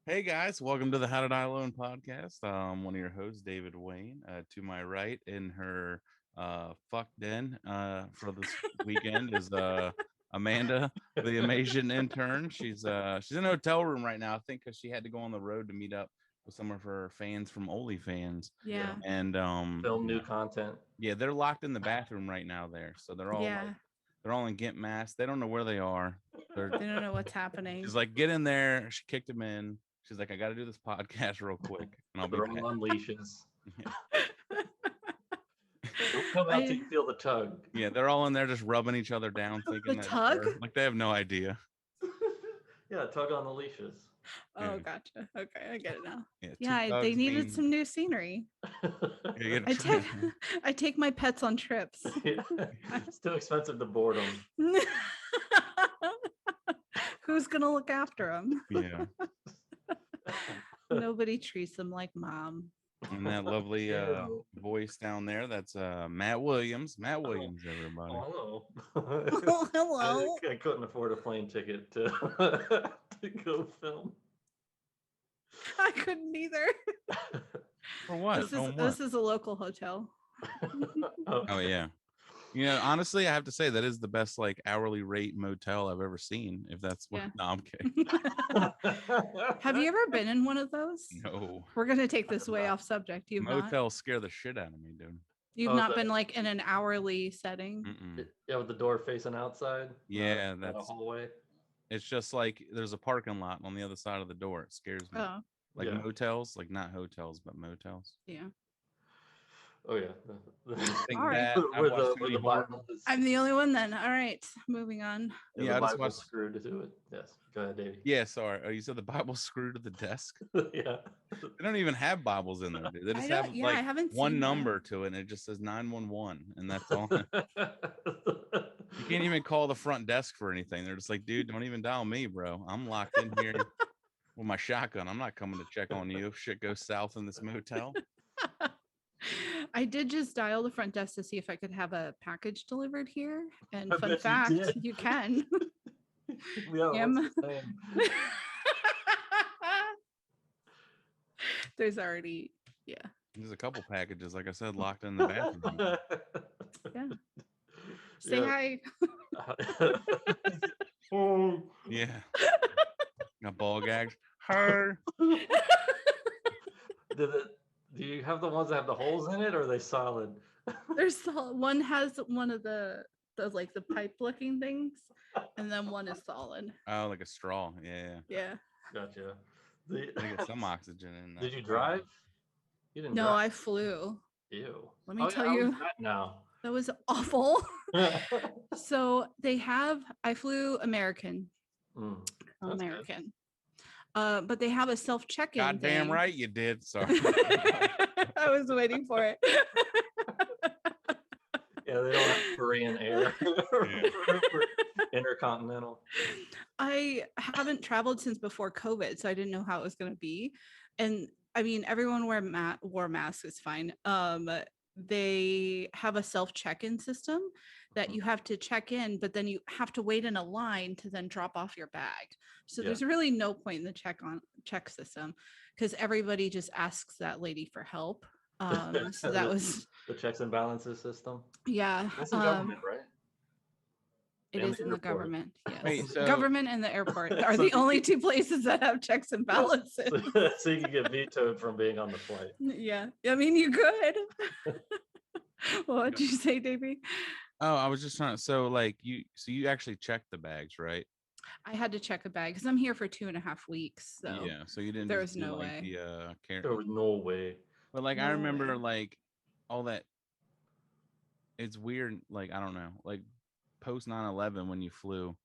Hey guys, welcome to the How Did I Learn podcast. One of your hosts, David Wayne. To my right, in her fuck den for this weekend is Amanda, the Amazing intern. She's in a hotel room right now, I think, because she had to go on the road to meet up with some of her fans from OnlyFans. Yeah. And Film new content. yeah, they're locked in the bathroom right now there, so Yeah. they're all in gimp masks. They don't know where they are. They don't know what's happening. She's like, get in there. She kicked him in. She's like, I got to do this podcast real quick, and I'll be They're back. all on leashes. Yeah. Don't come out till you feel the tug. Yeah, they're all in there just rubbing each other down, thinking The tug? like they have no idea. Yeah, tug on the leashes. Oh, Yeah. gotcha. Okay, I get it now. Yeah, two Yeah, thugs they needed being- some new scenery. Yeah, I take I take my pets on trips. Yeah. It's too expensive to board them. Who's gonna look after them? yeah. Nobody treats them like mom. And that lovely voice down there, that's Matt Williams. Matt Williams, everybody. Oh, hello. Oh, hello. I couldn't afford a plane ticket to to go film. I couldn't either. For what? This is a local hotel. Oh yeah. You know, honestly, I have to say that is the best like hourly rate motel I've ever seen. If that's what, Yeah. no, I'm kidding. Have you ever been in one of those? No, We're gonna take this way off subject. You've not. motels scare the shit out of me, dude. You've Oh, not the- been like in an hourly setting. Mm-mm. Yeah, with the door facing outside. Yeah, not a that's. hallway. It's just like there's a parking lot on the other side of the door. It scares me. Oh, Like Yeah. motels, like not hotels, but motels. yeah. Oh yeah. I think All right. that I've Where watched the, too where many the horror- Bible is. I'm the only one then. All right, moving on. Yeah, Yeah, I the just Bible watched- screwed to it. Yes. Go ahead, Davey. Yeah, sorry. Oh, you said the Bible's screwed to the desk? Yeah. They don't even have Bibles in there, dude. They just I have don't. Yeah, like I haven't one seen that. number to it, and it just says 911, and that's all. You can't even call the front desk for anything. They're just like, dude, don't even dial me, bro. I'm locked in here with my shotgun. I'm not coming to check on you if shit goes south in this motel. I did just dial the front desk to see if I could have a package delivered here. And I fun bet you fact, did. you can. Yeah, Am- what's his name? There's already, yeah. There's a couple packages, like I said, locked in the bathroom. Yeah. Say Yeah. hi. Oh. Yeah. Got ball gags. Her. Do you have the ones that have the holes in it, or are they solid? One has one of the like the pipe looking things, and then one is solid. Oh, like a straw. Yeah. Yeah. Gotcha. They get some oxygen in that. Did you drive? You didn't No, drive. I flew. Ew. Let me Oh, tell yeah, how you. is that now. That was awful. So I flew American. Mm, that's good. American. But they have a self check-in. Goddamn thing. right you did. Sorry. I was waiting for it. Yeah, they don't have Korean air. Intercontinental. I haven't traveled since before COVID, so I didn't know how it was going to be. And I mean, everyone wore masks. It's fine. They have a self check-in system that you have to check in, but then you have to wait in a line to then drop off your bag. So Yeah. there's really no point in the check system because everybody just asks that lady for help. So that was The checks and balances system. yeah. That's in government, right? It and is the in the airport. government. Yes. Wait, so- Government and the airport are So the you only two places that have checks and balances. So you can get vetoed from being on the flight. Yeah. I mean, you could. What did you say, Davey? Oh, I was just trying to. So, like, you actually checked the bags, right? I had to check a bag because I'm here for 2.5 weeks. So Yeah. So you didn't. there just was do, no like, way. The care. There was no way. But like, No I remember way. like all that. It's weird. Like, I don't know. Like post 9/11 when you flew,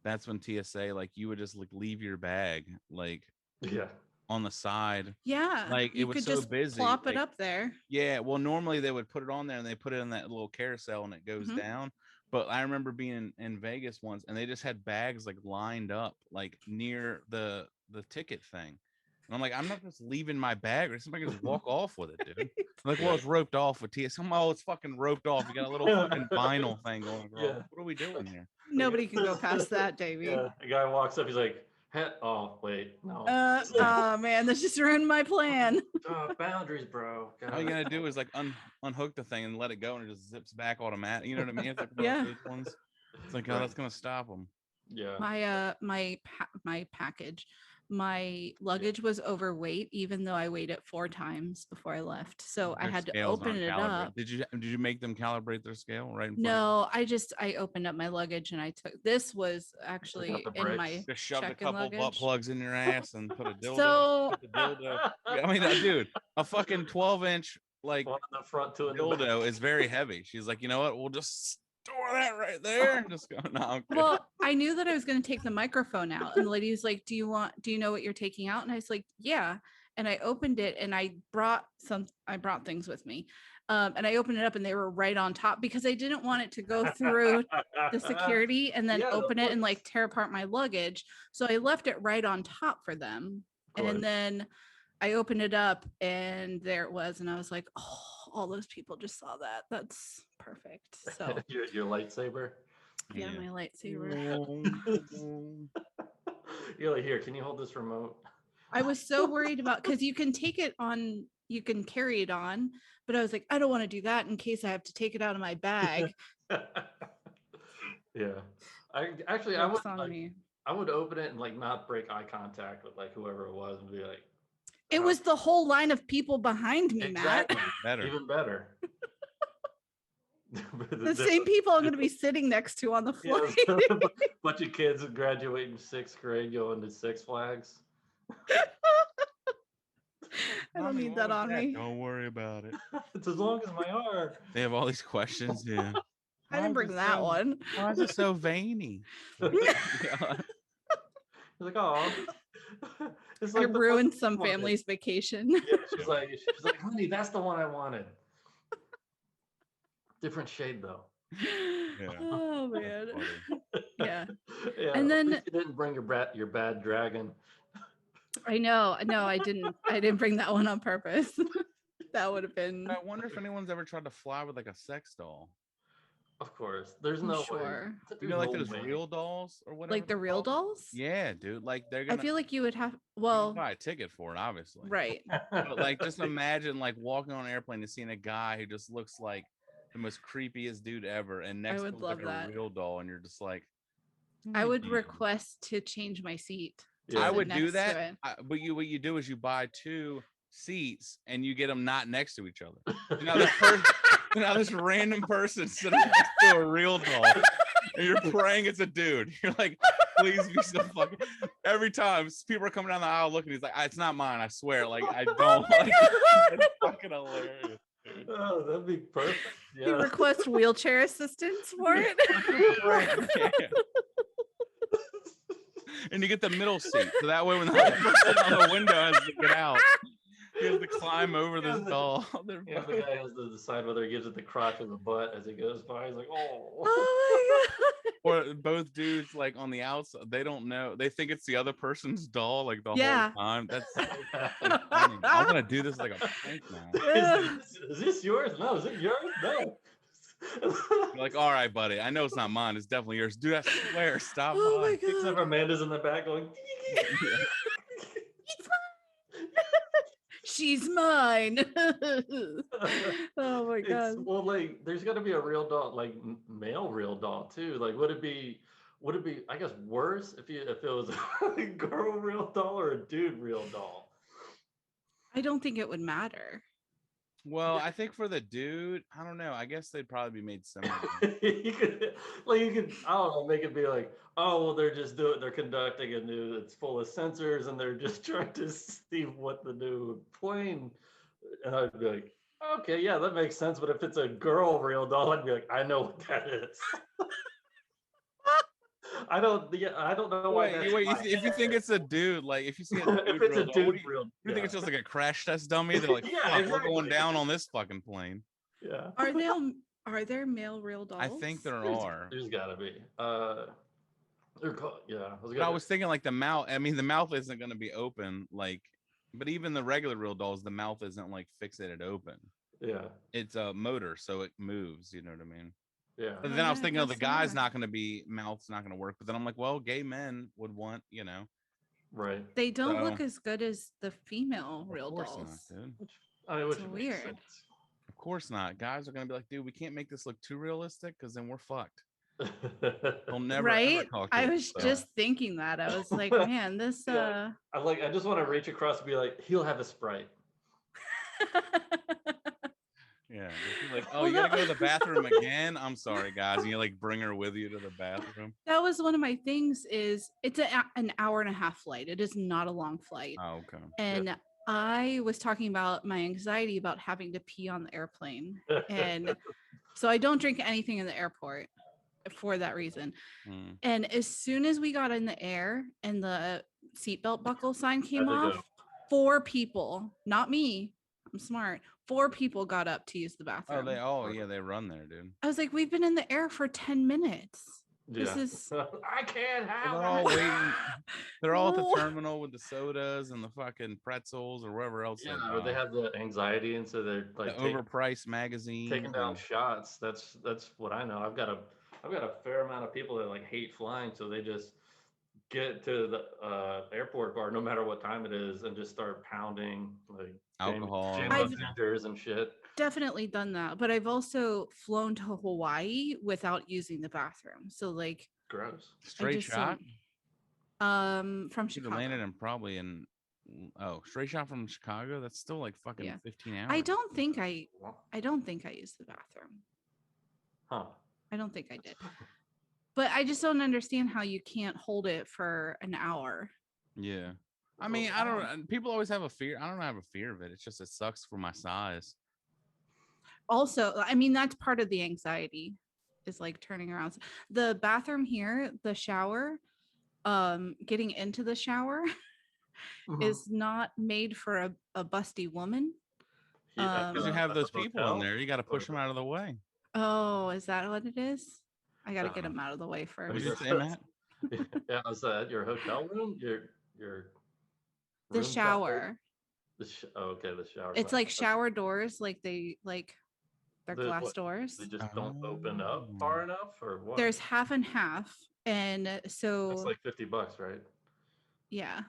that's when TSA like you would just like leave your bag like Yeah. on the side. Yeah. Like, it you was could so just busy, plop like- it up there. Yeah, well, normally they would put it on there and they put it in that little carousel and it goes Mhm. down. But I remember being in Vegas once and they just had bags like lined up like near the ticket thing. And I'm like, I'm not just leaving my bag or somebody can just walk off with it, dude. Like, well, it's roped off with TS. Oh, it's fucking roped off. You got a little fucking vinyl thing going across. Yeah. What are we doing here? Nobody can go past that, Davey. Yeah. A guy walks up. He's like, oh wait, no, know. Oh man, this just ruined my plan. Boundaries, bro. All you gotta do is like unhook the thing and let it go, and it just zips back automatic. You know what I mean? It's like one Yeah. of those ones. It's like, oh, that's gonna stop them. Yeah. My package, my luggage was overweight, even though I weighed it 4 times before I left. So I Their had to scales open aren't it calibrated. up. Did you make them calibrate their scale right in front? No, I opened up my luggage and I took this was actually the in bricks. my Just shoved a check-in couple butt luggage. plugs in your ass and put a dildo. So put the dildo. Yeah, I mean, dude, a fucking 12-inch like One in the front, two in the back. dildo is very heavy. She's like, you know what? We'll just store that right there and just go. No, I'm kidding. well, I knew that I was going to take the microphone out, and the lady was like, do you know what you're taking out? And I was like, yeah. And I opened it, and I brought things with me. And I opened it up, and they were right on top because I didn't want it to go through the security and then Yeah, open of it and course. like tear apart my luggage. So I left it right on top for them. Of course. And then I opened it up, and there it was. And I was like, oh, all those people just saw that. That's perfect. So your lightsaber. yeah, my lightsaber. You're like, here, can you hold this remote? I was so worried about because you can take it on, you can carry it on, but I was like, I don't want to do that in case I have to take it out of my bag. Yeah. I Jokes would on like, me. I would open it and like not break eye contact with like whoever it was and be like, It was the whole line of people behind me, exactly. Matt. Better. Even better. The same people I'm going to be sitting next to on the flight. Yeah, bunch of kids graduating 6th grade going to Six Flags. I don't need that on me. Don't worry about it. It's as long as my arm. They have all these questions. Yeah. I didn't bring that one. Why is it so veiny? It's like, oh, it's I like the ruined one some you wanted. family's vacation. Yeah, she's like, honey, that's the one I wanted. Different shade though. Yeah. Oh man. Yeah. Yeah. And then- at least you didn't bring your bad dragon. I know. No, I didn't bring that one on purpose. That would have been. I wonder if anyone's ever tried to fly with like a sex doll. Of course, there's I'm no sure. way. You know, like no those way. real dolls or whatever. Like the they're real called? dolls? Yeah, dude. Like they're I gonna. feel like you would have. You Well, can buy a ticket for it, obviously. right. But like, just imagine like walking on an airplane and seeing a guy who just looks like the most creepiest dude ever, and next to would him love like that. a real doll, and you're just like, I would "Hmm." request to change my seat. to Yeah. I sit would do next to that. it. But what you do is you buy 2 seats and you get them not next to each other. Now this random person sitting next to a real doll, and you're praying it's a dude. You're like, please be so fucking. Every time people are coming down the aisle looking, he's like, it's not mine. I swear. Like I don't. Like, it's fucking hilarious. Dude. Oh, that'd be perfect. You Yeah. request wheelchair assistance for it? Yeah. And you get the middle seat, so that way when the other person on the window has to get out, he has to climb over this doll. Yeah, the guy has to decide whether he gives it the crotch or the butt as he goes by. He's like, oh. Oh Or both dudes like on the outside, they don't know. They think it's the other person's doll like the Yeah. whole time. That's so funny. I want to do this like a prank now. Is this yours? No, is it yours? No. You're like, all right, buddy. I know it's not mine. It's definitely yours. Dude, I swear, stop. Oh my by. Except god. for Amanda's in the back going, She's mine. Oh my god. well, like, there's got to be a real doll, like male real doll too. Like, would it be, I guess, worse if it was a girl real doll or a dude real doll? I don't think it would matter. Well, I think for the dude, I don't know. I guess they'd probably be made similar. you could, I don't know, make it be like, oh, well, they're conducting a new, it's full of sensors, and they're just trying to see what the new plane. And I'd be like, okay, yeah, that makes sense. But if it's a girl real doll, I'd be like, I know what that is. I don't know why. Wait, if you think it's a dude, like if you see a dude if it's real a doll, dude you real, think it's just like a crash test dummy? They're like, Yeah, fuck, we're exactly. going down on this fucking plane. yeah. Are there male real dolls? I think there are. There's gotta be. They're called, yeah. But I was thinking like the mouth. I mean, the mouth isn't going to be open, like, but even the regular real dolls, the mouth isn't like fixated open. Yeah. It's a motor, so it moves. You know what I mean? Yeah. But then I was thinking, That's the guy's smart. not going to be, mouth's not going to work. But then I'm like, well, gay men would want, you know, Right. They don't So, look as good as the female of real course dolls. not, dude. Which It's makes weird. sense. Of course not. Guys are gonna be like, dude, we can't make this look too realistic because then we're fucked. They'll never ever Right? talk to I us. was So. just thinking that. I was like, man, this Yeah. I just want to reach across and be like, he'll have a Sprite. Yeah, just be like, oh, Well, you gotta that- go to the bathroom again. I'm sorry, guys, and you like bring her with you to the bathroom. that was one of my things. Is it's an hour and a half flight. It is not a long flight. Oh, okay. And I was talking about my anxiety about having to pee on the airplane, and so I don't drink anything in the airport for that reason. Mm. And as soon as we got in the air and the seatbelt buckle sign came Had to off, go. 4 people, not me, I'm smart, 4 people got up to use the bathroom. They run there, dude. I was like, we've been in the air for 10 minutes. This Yeah. is I can't have They're it. all waiting. They're all at the Well- terminal with the sodas and the fucking pretzels or wherever else. Yeah, or they have the anxiety, and so they're the like overpriced magazine. taking down shots. That's what I know. I've got a fair amount of people that like hate flying, so they just get to the airport bar no matter what time it is and just start pounding like Alcohol. James Gingers and shit. definitely done that, but I've also flown to Hawaii without using the bathroom. So like Gross. Straight just shot. from Should have Chicago. landed in probably in. Oh, straight shot from Chicago. That's still like fucking Yeah. 15 hours. I don't think I used the bathroom. Huh. I don't think I did. But I just don't understand how you can't hold it for an hour. Yeah. I mean, I don't. People always have a fear. I don't have a fear of it. It's just it sucks for my size. Also, I mean, that's part of the anxiety is like turning around. The bathroom here, the shower, getting into the shower is not made for a busty woman. Because you have At those the people in hotel? there. You got to push them out of the way. Oh, is that what it is? I got to I get don't them out of the way What did first. you say, Matt? Yeah, was that your hotel room? Your The room shower. okay, the shower. It's like shower doors, like they're glass doors. They just don't open up far enough, or what? There's half and half, and so That's like $50, right? yeah.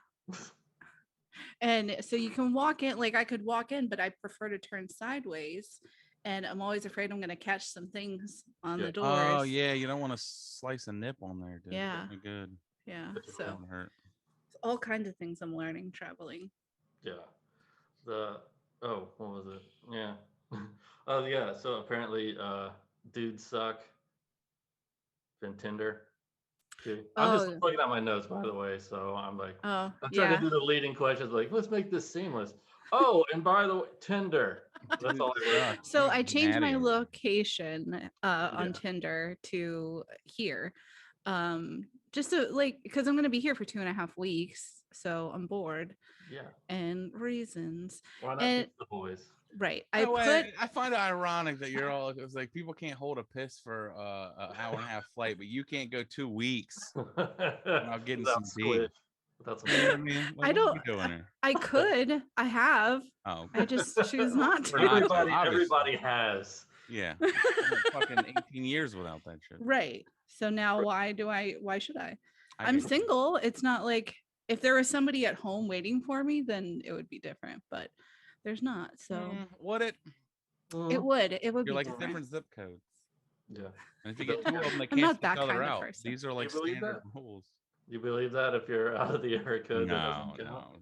And so you can walk in, like I could walk in, but I prefer to turn sideways. And I'm always afraid I'm going to catch some things on the doors. Oh, yeah. You don't want to slice a nip on there, dude. Yeah. Not good. Yeah. It's So That would hurt. all kinds of things I'm learning traveling. Yeah. What was it? Yeah. Oh yeah. So apparently, dudes suck. Been Tinder. Too. I'm just looking at my notes, by the way. So I'm like, I'm trying to do the leading questions. Like, let's make this seamless. Oh, and by the way, Tinder. That's all I wrote. So I changed my location on Yeah. Tinder to here. Just to like, because I'm going to be here for 2.5 weeks. So I'm bored. Yeah. And reasons. Why not And keep the boys? right. I find it ironic that you're all, it's like people can't hold a piss for an hour and a half flight, but you can't go 2 weeks without getting some squid. deep. That's You know what I mean? Like, I what are don't. you doing here? I could. I have. Oh, I just choose not to. We're not- everybody obviously. has. yeah. I went fucking 18 years without that shit. Right. So now why should I? I I'm get it. single. It's not like if there was somebody at home waiting for me, then it would be different. But there's not. So Would it? it would. It would You're be like different. different zip codes. Yeah. And if you get 2 of them, they I'm cancel not each that other kind of out. person. These are like You believe standard that? rules. You believe that if you're out of the area code, that No, doesn't count?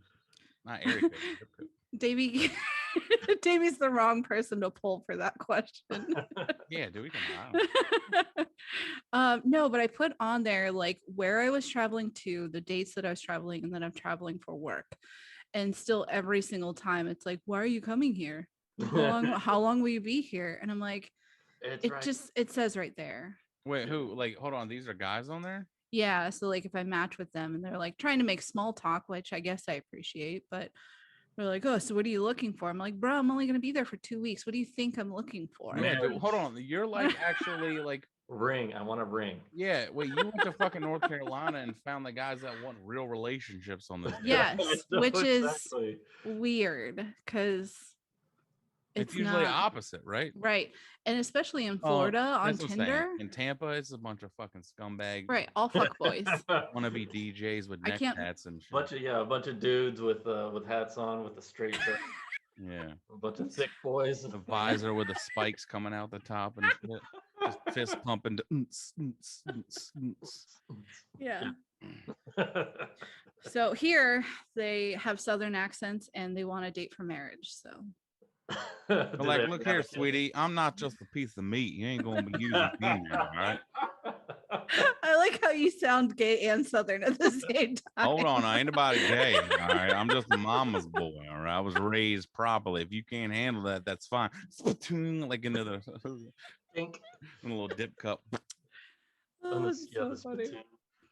no. Not area code. Zip code. Davey, Davey's the wrong person to pull for that question. Yeah, do we can No, but I put on there like where I was traveling to, the dates that I was traveling, and then I'm traveling for work. And still every single time it's like, why are you coming here? How long will you be here? And I'm like, it says right there. Wait, who? Like, hold on. These are guys on there? Yeah. So like if I match with them and they're like trying to make small talk, which I guess I appreciate, but they're like, oh, so what are you looking for? I'm like, bro, I'm only gonna be there for 2 weeks. What do you think I'm looking for? Yeah, dude, hold on. You're like actually like ring. I want a ring. Yeah, wait, you went to fucking North Carolina and found the guys that want real relationships on this. Yes, which exactly. is weird because It's usually not opposite, right? right. And especially in Oh, Florida on that's what I'm saying. Tinder. In Tampa, it's a bunch of fucking scumbag Right. All fuck boys. wannabe DJs with I neck can't- hats and shit. a bunch of dudes with hats on with the straight cut. Yeah. A bunch of thick boys. The visor with the spikes coming out the top and shit. Just fist pumping. Yeah. So here they have Southern accents and they want to date for marriage. So But like, look here, sweetie, I'm not just a piece of meat. You ain't gonna be using me now, all right? I like how you sound gay and Southern at the same time. Hold on, I ain't nobody gay. All right, I'm just a mama's boy. All right, I was raised properly. If you can't handle that, that's fine. Like another Pink. a little dip cup. Oh, it's so funny.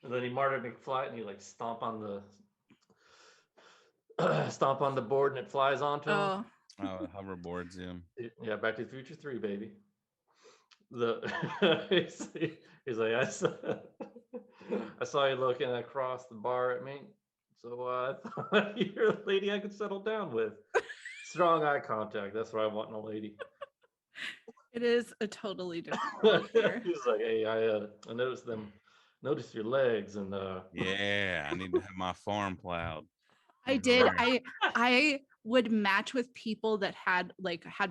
And then he Marty McFly and he like stomp on the board and it flies onto him. Oh, Hoverboards, yeah. Yeah, Back to the Future 3, baby. He's like, I saw you looking across the bar at me, so I thought you're a lady I could settle down with. Strong eye contact. That's what I want in a lady. it is a totally different world here. He's like, hey, I noticed your legs, and Yeah, I need to have my farm plowed. I did. I would match with people that had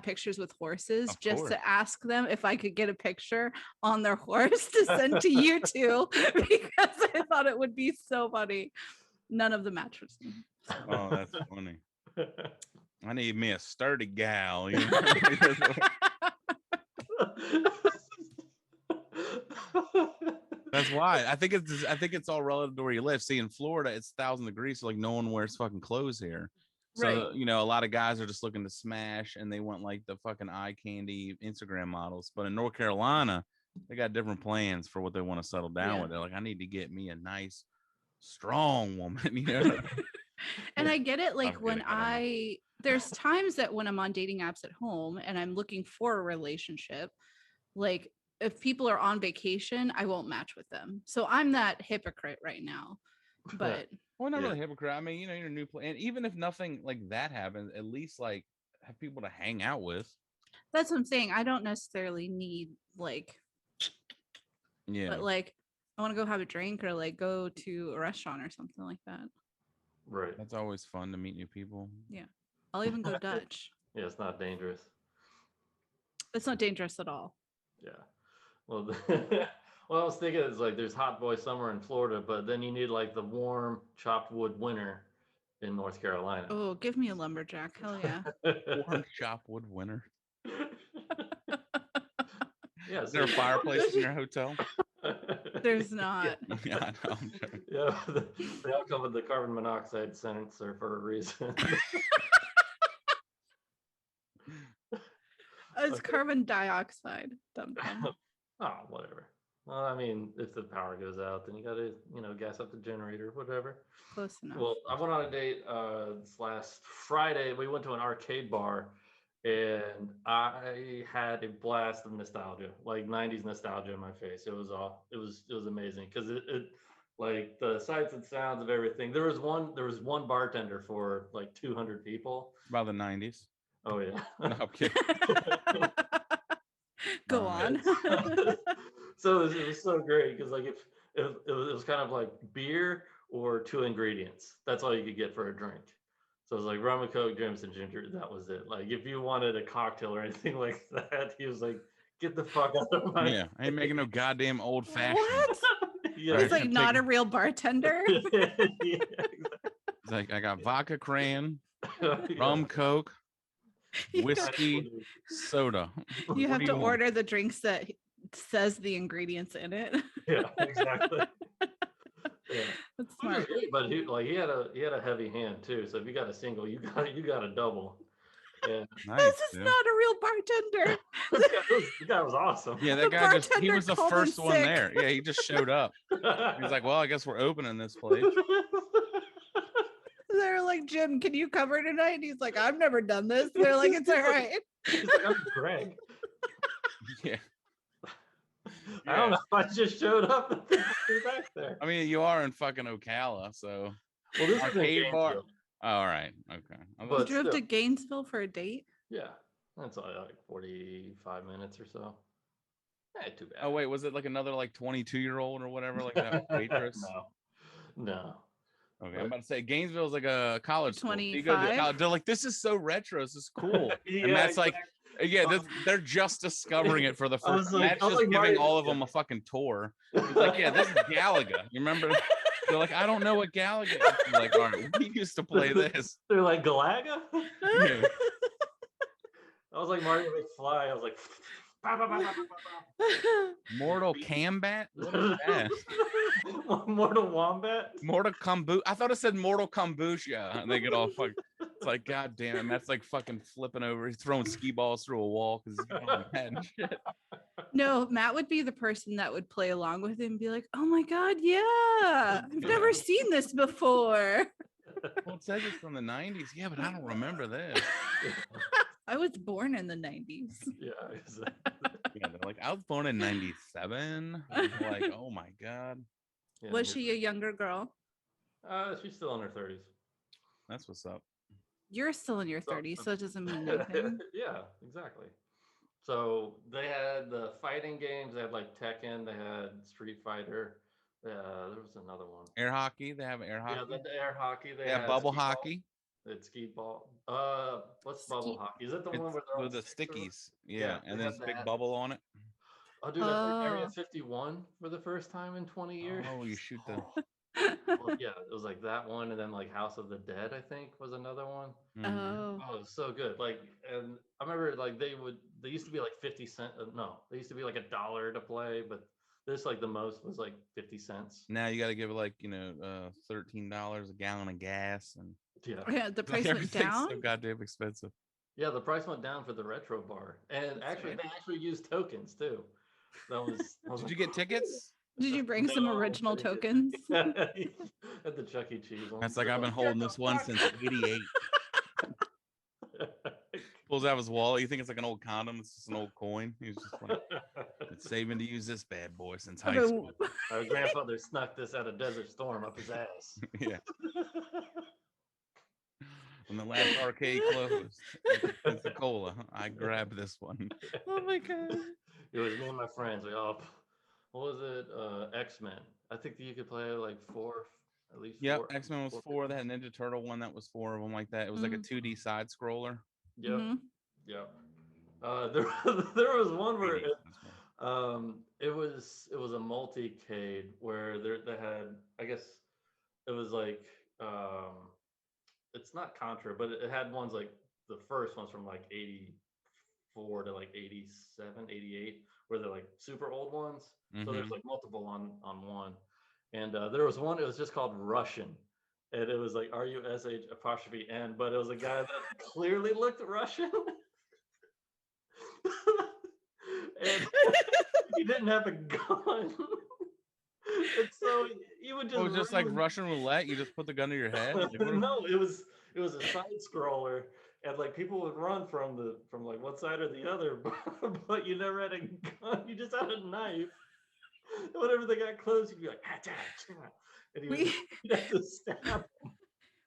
pictures with horses Of just course. to ask them if I could get a picture on their horse to send to you two because I thought it would be so funny. None of the match was me. Oh, that's funny. I need me a sturdy gal. You know? That's why I think it's all relative to where you live. See, in Florida, it's 1,000 degrees, so like no one wears fucking clothes here. So Right. you know, a lot of guys are just looking to smash, and they want like the fucking eye candy Instagram models. But in North Carolina, they got different plans for what they want to settle down Yeah. with. They're like, I need to get me a nice, strong woman. You know. And I get it. Like I'm when kidding, there's times that when I'm on dating apps at home and I'm looking for a relationship, like if people are on vacation, I won't match with them. So I'm that hypocrite right now. But Well, not Yeah. really hypocrite. I mean, you know, you're a new play, and even if nothing like that happens, at least like have people to hang out with. that's what I'm saying. I don't necessarily need Yeah. but like I want to go have a drink or like go to a restaurant or something like that. Right. That's always fun to meet new people. I'll even go Dutch. Yeah, it's not dangerous. It's not dangerous at all. Yeah. Well, what I was thinking is like there's hot boy summer in Florida, but then you need like the warm chopped wood winter in North Carolina. Oh, give me a lumberjack. Hell yeah. Warm chopwood winter. Yeah. Is there a fireplace in your hotel? There's not. Yeah, I know. I'm joking. Yeah, they all come with the carbon monoxide sensor for a reason. It's carbon dioxide. Dum dum. Oh, whatever. Well, I mean, if the power goes out, then you gotta, gas up the generator, whatever. Close enough. Well, I went on a date this last Friday. We went to an arcade bar, and I had a blast of nostalgia, like '90s nostalgia in my face. It was amazing because it like the sights and sounds of everything. There was one bartender for like 200 people. About the 90s. Oh yeah. No, I'm kidding. Go on. So it was so great because like if it was kind of like beer or 2 ingredients. That's all you could get for a drink. So it was like rum and coke, Jameson, ginger. That was it. Like if you wanted a cocktail or anything like that, he was like, "Get the fuck out of my." Yeah, I ain't making no goddamn old fashioned. What? Yeah. He's like not a real bartender. Yeah, It's like I got vodka crayon, exactly. rum, coke, You- whiskey, soda. You What have do to want? order the drinks that says the ingredients in it. Yeah, exactly. Yeah. That's Which is smart. great, but he had a heavy hand too. So if you got a single, you got a double. Yeah. Nice, This is dude. not a real bartender. The guy was awesome. Yeah, The that guy he bartender was the called in first one sick. there. Yeah, he just showed up. He's like, well, I guess we're opening this place. They're like, Jim, can you cover tonight? And he's like, I've never done this. They're like, it's all right. He's like, I'm Greg. Yeah. I don't know if I just showed up and you're back there. I mean, you are in fucking Ocala, so. Well, this is in Arcade bar. Gainesville. Oh, all right. Okay. I was But You drove to still. Gainesville for a date? Yeah. That's like 45 minutes or so. Too bad. Oh wait, was it like another like 22-year-old or whatever, like that waitress? No. Okay, But, I'm about to say Gainesville's like a college school. You go to 25? college, they're like, this is so retro, this is cool. Yeah, And Matt's like, yeah, they're just discovering it for the first time. Matt's just giving all of them a fucking tour. He's like, yeah, this is Galaga. You remember? They're like, I don't know what Galaga is. I'm like, all right, we used to play this. They're like, Galaga? Yeah. I was like Mario McFly. I was like, Mortal Kombat? What is that? Mortal Wombat? Mortal Kombucha. I thought it said Mortal Kombucha. And they get all fucked. It's like, God damn it. That's like fucking flipping over. He's throwing ski balls through a wall because he's going mad and shit. No, Matt would be the person that would play along with him and be like, oh my God, yeah. I've never seen this before. Well, it says it's from the 90s. Yeah, but I don't remember this. I was born in the 90s. Yeah, exactly. Yeah, they're like, I was born in 97. I'm like, oh my God. Yeah, Was she a younger girl? She's still in her 30s. That's what's up. You're still in your 30s, so it doesn't mean anything. Yeah, exactly. So they had the fighting games. They had like Tekken. They had Street Fighter. There was another one. Air hockey. They have air hockey. Yeah, the air hockey. They have bubble hockey. It's skee ball. What's bubble hockey? Is it the one where they're with the stickies? Yeah, and there's a big that. bubble on it. Oh, dude, I played Area 51 for the first time in 20 years. Oh, you shoot the. Well, yeah, it was like that one, and then like House of the Dead, I think, was another one. Oh. Oh, it was so good. Like, and I remember like they used to be like 50 cents. No, they used to be like $1 to play, but this like the most was like 50 cents. Now you got to give like $13 a gallon of gas, and Yeah, the price went down. So goddamn expensive. Yeah, the price went down for the retro bar, and actually they actually used tokens too. That was. Did you get tickets? Did you bring some original tokens? At the Chuck E. Cheese one. That's like, I've been holding this one since '88. Pulls out his wallet. You think it's like an old condom? It's just an old coin. He's just like, it's saving to use this bad boy since high school. Our grandfather snuck this out of Desert Storm up his ass. Yeah. When the last arcade closed, Pensacola, I grabbed this one. Oh my God. It was me and my friends. Like, oh, what was it? X-Men. I think that you could play like at least Yep, four. X-Men was 4. They had Ninja Turtle one that was 4 of them like that. It was like a 2D side scroller. Yep. Yep. There was one where it was a multi-cade where they had, I guess it was like it's not Contra, but it had ones like the first ones from like 84 to like 87, 88, where they're like super old ones. So there's like multiple on one. And there was one, it was just called Russian. And it was like RUSH''N, but it was a guy that clearly looked Russian. And he didn't have a gun. And so you would just. It was just like Russian roulette. You just put the gun to your head. No, it was a side scroller, and like people would run from like one side or the other, but you never had a gun. You just had a knife. And whenever they got close, you'd be like, and you'd have to stab them.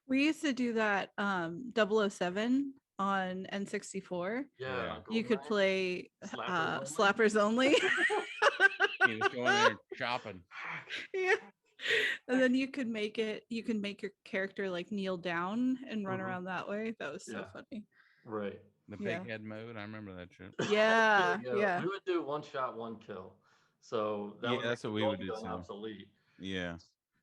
We used to do that 007 on N64. Yeah. You could play slappers only. You just go in there chopping. Yeah. And then you can make your character like kneel down and run around that way. That was so funny. Right. The big head mode. I remember that shit. Yeah. Yeah. We would do one shot, one kill. So that's what we would do too. Obsolete. Yeah.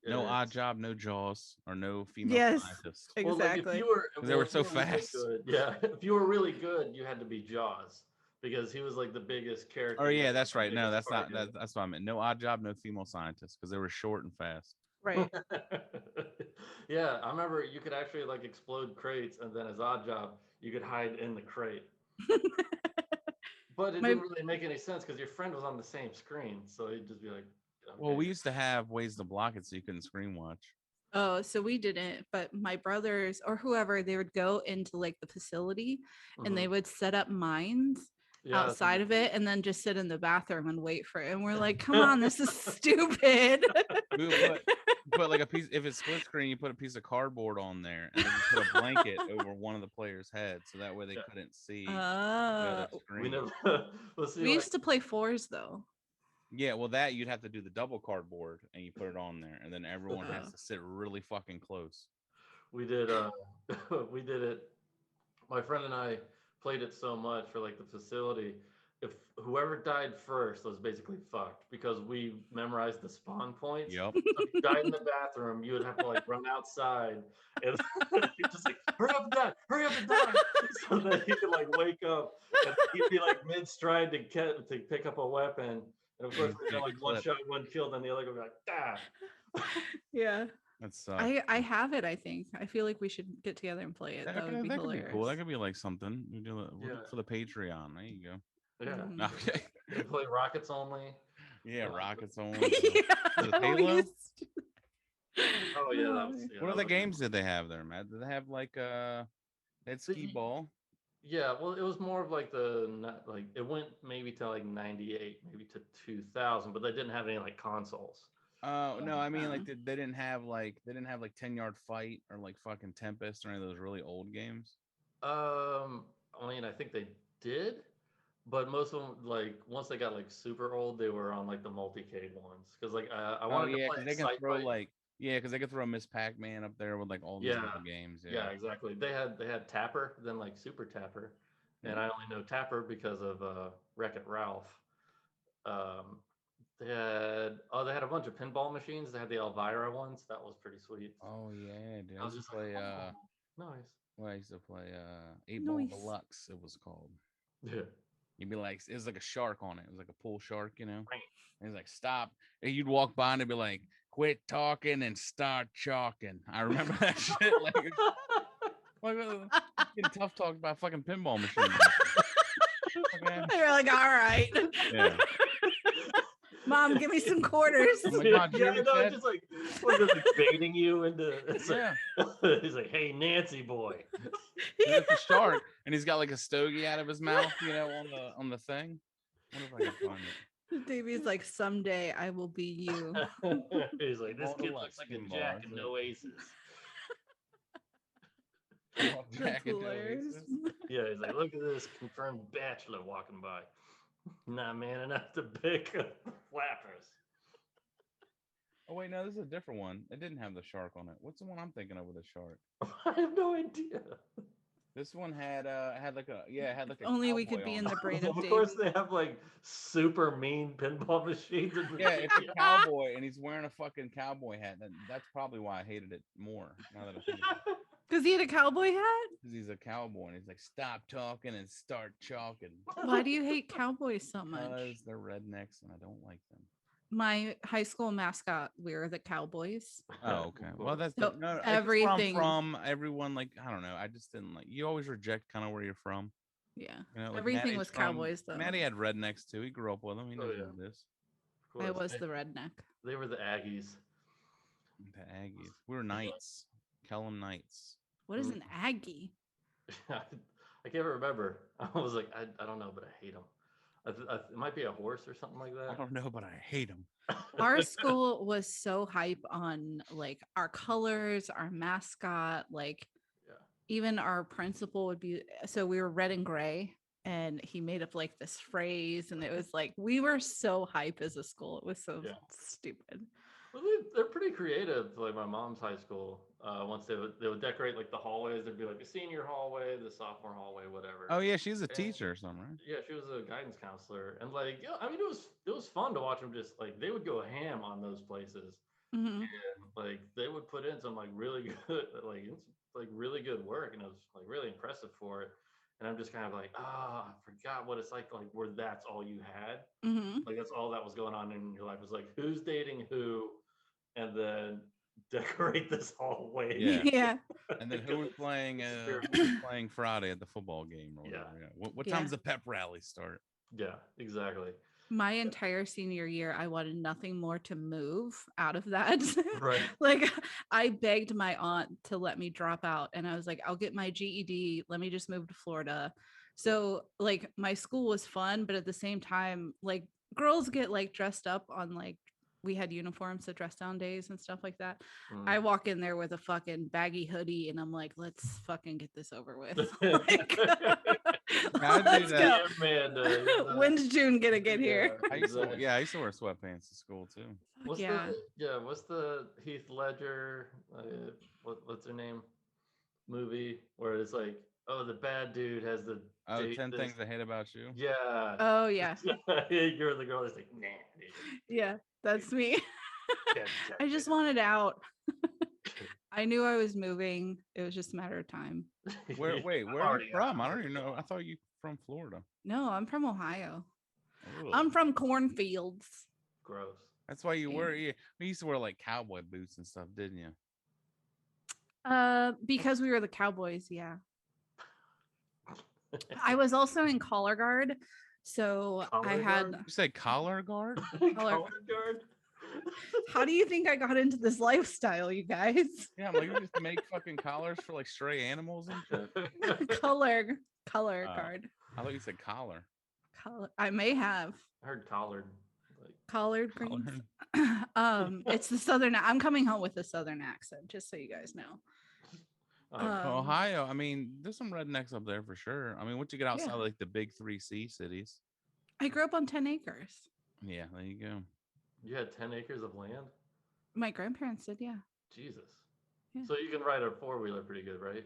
No odd job, no Jaws, or no female scientist. Exactly. Well, they were so fast. Really good, if you were really good, you had to be Jaws because he was like the biggest character. Oh yeah, that's right. No, that's not. That's what I meant. No odd job, no female scientist, because they were short and fast. Right. Yeah, I remember you could actually like explode crates, and then as odd job, you could hide in the crate. But it didn't really make any sense because your friend was on the same screen, so he'd just be like. Okay. Well, we used to have ways to block it so you couldn't screen watch. Oh, so we didn't, but my brothers or whoever, they would go into like the facility and they would set up mines outside of it and then just sit in the bathroom and wait for it. And we're like, come on, this is stupid. put like a piece. If it's split screen, you put a piece of cardboard on there, and then you put a blanket over one of the players' heads, so that way they couldn't see the other We screen. never. Let's see. We used to play fours though. Yeah, well, that you'd have to do the double cardboard, and you put it on there, and then everyone has to sit really fucking close. We did. We did it. My friend and I played it so much for like the facility. If whoever died first was basically fucked because we memorized the spawn points. Yep. So if you died in the bathroom, you would have to like run outside and you're just like, hurry up and die, so that you could like wake up and you'd be like mid stride to pick up a weapon. And of course, we got like one shot, one kill, then the other guy would be like, ah. Yeah. That's I have it. I think. I feel like we should get together and play it. That would be hilarious. Cool. That could be like something. We do it for the Patreon. There you go. Yeah. Okay. You play Rockets only. Yeah, Rockets only. Yeah. Halo. Oh yeah, that was. Yeah, what other games did they have there, Matt? Did they have like they had skee ball? Yeah, well, it was more of like it went maybe to like 98, maybe to 2000, but they didn't have any like consoles. Oh no, I mean like they didn't have like 10-yard fight or like fucking Tempest or any of those really old games. I mean, I think they did, but most of them like once they got like super old, they were on like the multicade ones because like I wanted to play. They can throw like because they could throw Miss Pac-Man up there with like all these other games. Yeah, exactly. They had Tapper, then like Super Tapper, and I only know Tapper because of Wreck-It Ralph. They had a bunch of pinball machines. They had the Elvira ones. That was pretty sweet. Oh yeah, dude. I was just play nice. Well, I used to play 8-Ball Deluxe. It was called. Yeah. You'd be like, it was like a shark on it. It was like a pool shark, you know. Right. And he's like, stop. And you'd walk by and it'd be like, quit talking and start chalking. I remember that shit. Like getting tough talked by a fucking pinball machine. They were like, all right. Yeah. Mom, give me some quarters. Oh my God, just like baiting you into. He's like, hey, Nancy boy. It's a shark, and he's got like a stogie out of his mouth, you know, on the thing. I wonder if I can find it. Davey's like, someday I will be you. He's like, this kid looks like a jack and no aces. Jack and no aces. Yeah, he's like, look at this confirmed bachelor walking by. Not man enough to pick up the flappers. Oh wait, no, this is a different one. It didn't have the shark on it. What's the one I'm thinking of with a shark? I have no idea. This one had like a only we could be in the brain of Dave. Of course, they have like super mean pinball machines. Yeah, it's a cowboy, and he's wearing a fucking cowboy hat. That's probably why I hated it more. Now that I think about it. Because he had a cowboy hat? Because he's a cowboy, and he's like, stop talking and start chalking. Why do you hate cowboys so much? Because they're rednecks, and I don't like them. My high school mascot, we were the Cowboys. Oh, okay. Well, that's so no, everything from everyone. Like, I don't know. I just didn't like. You always reject kind of where you're from. Yeah, you know, like everything was Cowboys though. Matty had rednecks too. He grew up with them. He knows what it is. I was the redneck. They were the Aggies. The Aggies. We were Knights. Kellum Knights. What is an Aggie? I can't remember. I was like, I don't know, but I hate them. It might be a horse or something like that. I don't know, but I hate them. Our school was so hype on like our colors, our mascot, like even our principal would be. So we were red and gray, and he made up like this phrase, and it was like we were so hype as a school. It was so stupid. Well, they're pretty creative. Like my mom's high school, once they would decorate like the hallways. There'd be like the senior hallway, the sophomore hallway, whatever. Oh yeah, she's a teacher or something, right? Yeah, she was a guidance counselor, and like I mean, it was fun to watch them. Just like they would go ham on those places, and like they would put in some like really good, like really good work, and it was like really impressive for it. And I'm just kind of like, I forgot what it's like where that's all you had. Like that's all that was going on in your life was like who's dating who, and then decorate this hallway. Yeah. And then who was playing Friday at the football game or whatever. Yeah. What time's the pep rally start? Yeah, exactly. My entire senior year, I wanted nothing more to move out of that. Right. Like I begged my aunt to let me drop out, and I was like, I'll get my GED. Let me just move to Florida. So like my school was fun, but at the same time, like girls get like dressed up on like we had uniforms to dress down days and stuff like that. Mm. I walk in there with a fucking baggy hoodie and I'm like, let's fucking get this over with. Like, I do let's that. go. Amanda, When's June gonna get here? I used to wear sweatpants to school too. What's Yeah. what's the Heath Ledger what's her name movie where it's like, oh, the bad dude has the 10 Things I Hate About You. Yeah. Oh yeah. You're the girl that's like, nah, dude. Yeah, that's me. Can't I just wanted out. I knew I was moving. It was just a matter of time. Where are you from? I don't even know. I thought you from Florida. No, I'm from Ohio. Ugh. I'm from cornfields. Gross. That's why you Yeah. wear. Yeah, we used to wear like cowboy boots and stuff, didn't you? Because we were the Cowboys, yeah. I was also in collar guard, so Collar I had. guard? You say collar guard? Collar guard? How do you think I got into this lifestyle, you guys? Yeah, I'm like, you just make fucking collars for like stray animals and shit. color guard. I thought you said collar. Collar. I may have I heard collared. Like, collard greens. Collared. It's the southern. I'm coming home with a southern accent, just so you guys know. Ohio, I mean, there's some rednecks up there for sure. I mean, once you get outside like the big 3C cities. I grew up on 10 acres. Yeah, there you go. you had 10 acres of land? My grandparents did, yeah. Jesus. Yeah. So you can ride a 4-wheeler pretty good, right?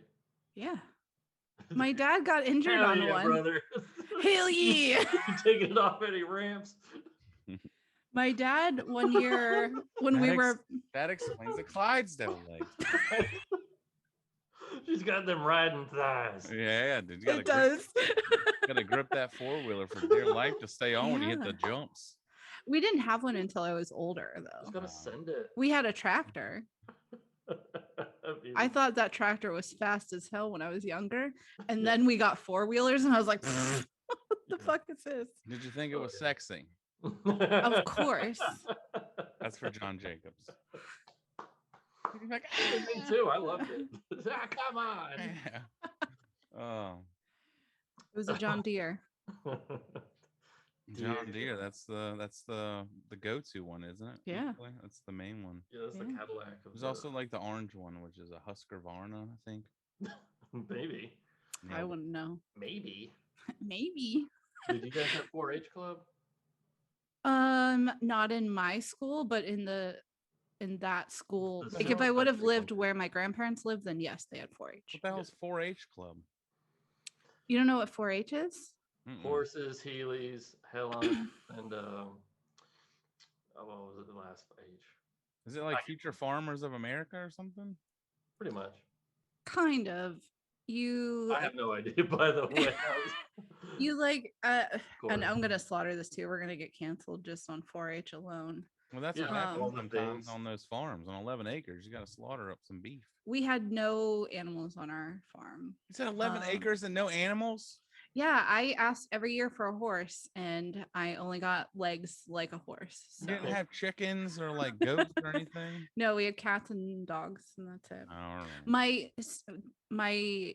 Yeah. My dad got injured Hell on yeah, one. brother. Hell yeah. You taking it off any ramps? My dad, one year when we were. That explains the Clydesdale leg. She's got them riding thighs. Yeah, dude. It does. Gotta grip that 4-wheeler for dear life to stay on when you hit the jumps. We didn't have one until I was older, though. Just gotta send it. We had a tractor. I thought that tractor was fast as hell when I was younger. And then we got 4-wheelers and I was like, what the fuck is this? Did you think it was sexy? Of course. That's for John Jacobs. He's like, Me too. I loved it. Come on. Yeah. Oh, It was a John Deere. John Deere. That's the go-to one, isn't it? Yeah. Usually? That's the main one. Yeah, that's the Cadillac. There's also like the orange one, which is a Husqvarna, I think. Maybe. Yeah. I wouldn't know. Maybe. Maybe. Did you guys have 4-H club? Not in my school, but in that school. The Like if I sales would have factory lived one. where my grandparents lived, then yes, they had 4-H. What the hell's 4-H club? You don't know what 4-H is? Mm-mm. Horses, Heelys, Helen, and what was it? The last H. Is it like Future Farmers of America or something? Pretty much. Kind of. You I have no idea, by the way. you like and Corey. I'm gonna slaughter this too. We're gonna get canceled just on 4-H alone. Well, that's Yeah, what happens all the sometimes things. on those farms on 11 acres. You got to slaughter up some beef. We had no animals on our farm. You said 11 acres and no animals? Yeah, I asked every year for a horse and I only got legs like a horse. You So didn't have chickens or like goats or anything? no, we had cats and dogs and that's it. All right. My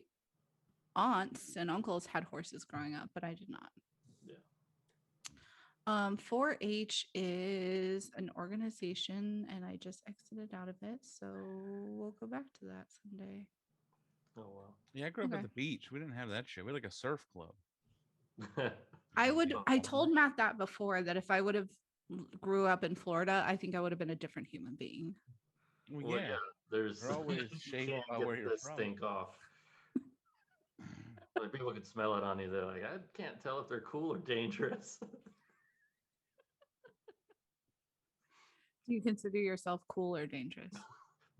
aunts and uncles had horses growing up, but I did not. Yeah. 4-H is an organization and I just exited out of it, so we'll go back to that someday. Oh, wow. Yeah, I grew up Okay. at the beach. We didn't have that shit. We had like a surf club. I told Matt that before, that if I would have grew up in Florida, I think I would have been a different human being. Well, Well, yeah. there's They're always you shaped can't by get where you're the from. stink off. Like people can smell it on you. They're like, I can't tell if they're cool or dangerous. Do you consider yourself cool or dangerous?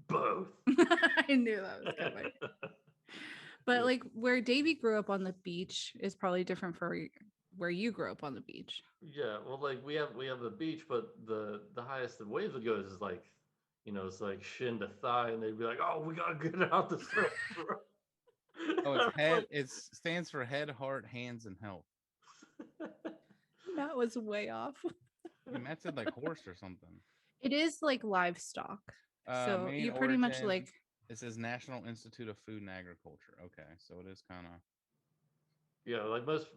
Both. I knew that was coming. But like where Davey grew up on the beach is probably different for where you grew up on the beach. Yeah, well, like we have the beach, but the highest the waves would go is like, it's like shin to thigh, and they'd be like, "Oh, we gotta get out the surf." Oh, it's head. It stands for head, heart, hands, and health. That was way off. And Matt said like horse or something. It is like livestock. So Main you pretty much origin, like it says National Institute of Food and Agriculture. Okay, so it is kind of. Yeah, like most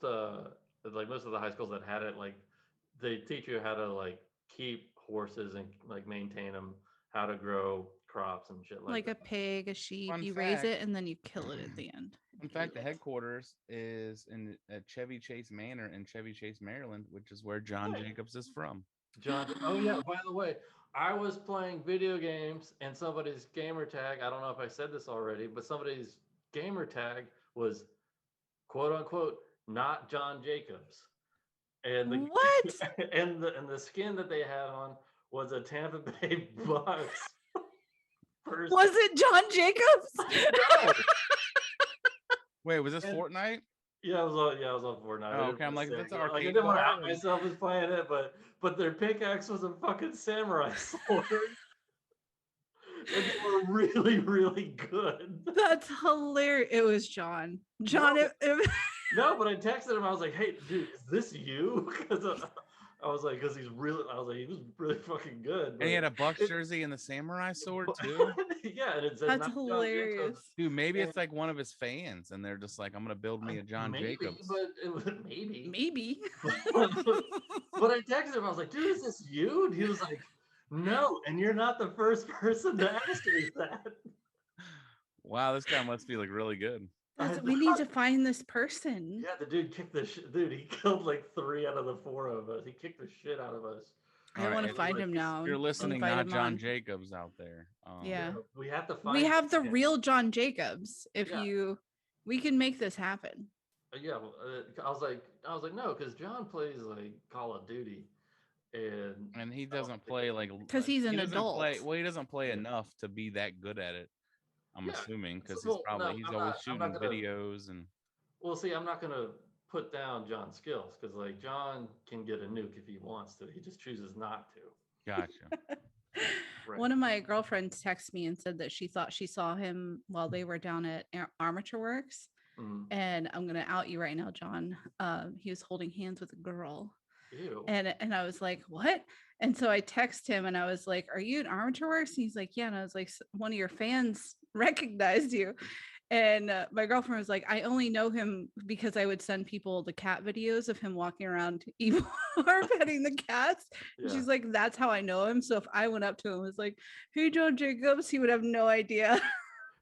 of the high schools that had it, like they teach you how to like keep horses and like maintain them, how to grow crops and shit Like a that. pig, a sheep. Fun You raise fact. it and then you kill it at the end. In fact, the headquarters is in at Chevy Chase Manor in Chevy Chase, Maryland, which is where John Jacobs is from. John. Oh yeah. By the way, I was playing video games and somebody's gamer tag. I don't know if I said this already, but somebody's gamer tag was quote unquote not John Jacobs, and the What? and the skin that they had on was a Tampa Bay Bucks person. Was it John Jacobs? No. Wait, was this And- Fortnite? Yeah, I was on Fortnite. Oh, okay. I'm like, that's an like I arcade didn't want to bar. out myself as playing it, but their pickaxe was a fucking samurai sword. And they were really, really good. That's hilarious. It was John. John, No. No, but I texted him. I was like, "Hey, dude, is this you?" Because I was like, "Because he's really." I was like, "He was really fucking good." And he had a Bucks it- jersey and the samurai sword too. Yeah, and it said that's not John hilarious. Jacobs. Dude, maybe And- it's like one of his fans, and they're just like, "I'm gonna build me a John maybe, Jacobs." but it was maybe. Maybe. But I texted him. I was like, "Dude, is this you?" And he was like, "No." And you're not the first person to ask me that. Wow, this guy must be like really good. We need to find this person. Yeah, the dude kicked the shit. Dude, he killed like 3 out of the 4 of us. He kicked the shit out of us. I All want right, to find him now. If you're and listening, invite not him John on. Jacobs out there. Yeah. We have to find. We have the him. real John Jacobs. If Yeah. we can make this happen. Yeah, well, I was like, no, because John plays like Call of Duty, and he doesn't play like 'Cause he's an he doesn't adult. Well, he doesn't play Yeah. enough to be that good at it. I'm Yeah, assuming because well, no, he's I'm always not shooting gonna- videos and. Well, see, I'm not gonna put down John's skills because like John can get a nuke if he wants to. He just chooses not to. Gotcha. Right. One of my girlfriends texted me and said that she thought she saw him while they were down at Armature Works. Mhm. And I'm gonna out you right now, John. He was holding hands with a girl. Ew. And I was like, what? And so I text him and I was like, are you at Armature Works? And he's like, yeah. And I was like, one of your fans recognized you. And my girlfriend was like, I only know him because I would send people the cat videos of him walking around evil or petting the cats. And Yeah. she's like, that's how I know him. So if I went up to him and was like, hey, John Jacobs, he would have no idea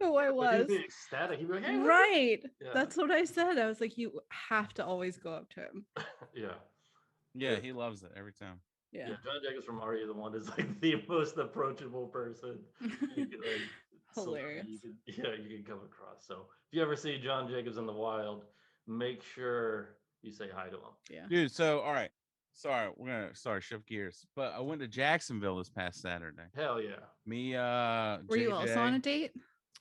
who I But was. he'd be ecstatic. He'd be like, hey, look." Right. Yeah. That's what I said. I was like, you have to always go up to him. Yeah. Yeah, Yeah. he loves it every time. Yeah. Yeah, John Jacobs from Are You the One is like the most approachable person. You could, like, Hilarious. you can come across. So if you ever see John Jacobs in the wild, make sure you say hi to him. Yeah. Dude, so all right. Sorry, we're gonna shift gears. But I went to Jacksonville this past Saturday. Hell yeah. Me, Were you also on a date?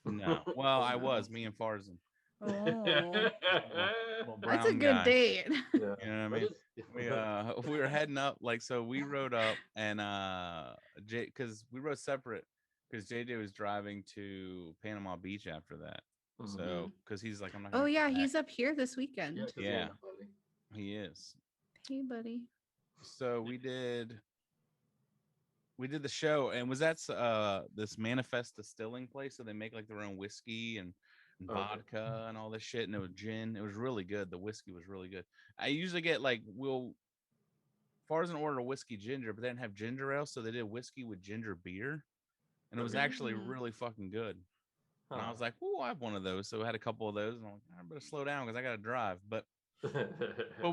No. Well, I No. was, me and Farzan. Oh, Little that's a brown good guy. date. Yeah. You know what I mean? But We were heading up, like, so we rode up and because we rode separate because JJ was driving to Panama Beach after that. Mhm. So because he's like, I'm not Oh gonna yeah, come back. he's up here this weekend. 'cause Yeah. my buddy. He is. Hey, buddy. So we did the show, and was that this Manifest Distilling place, so they make like their own whiskey and Okay. vodka and all this shit, and it was gin. It was really good. The whiskey was really good. I usually get like Farzan ordered a whiskey ginger, but they didn't have ginger ale, so they did whiskey with ginger beer, and it was Okay. actually Mm. really fucking good. And I Huh. was like, "Oh, I have one of those." So I had a couple of those, and I'm like, "I better slow down because I got to drive." But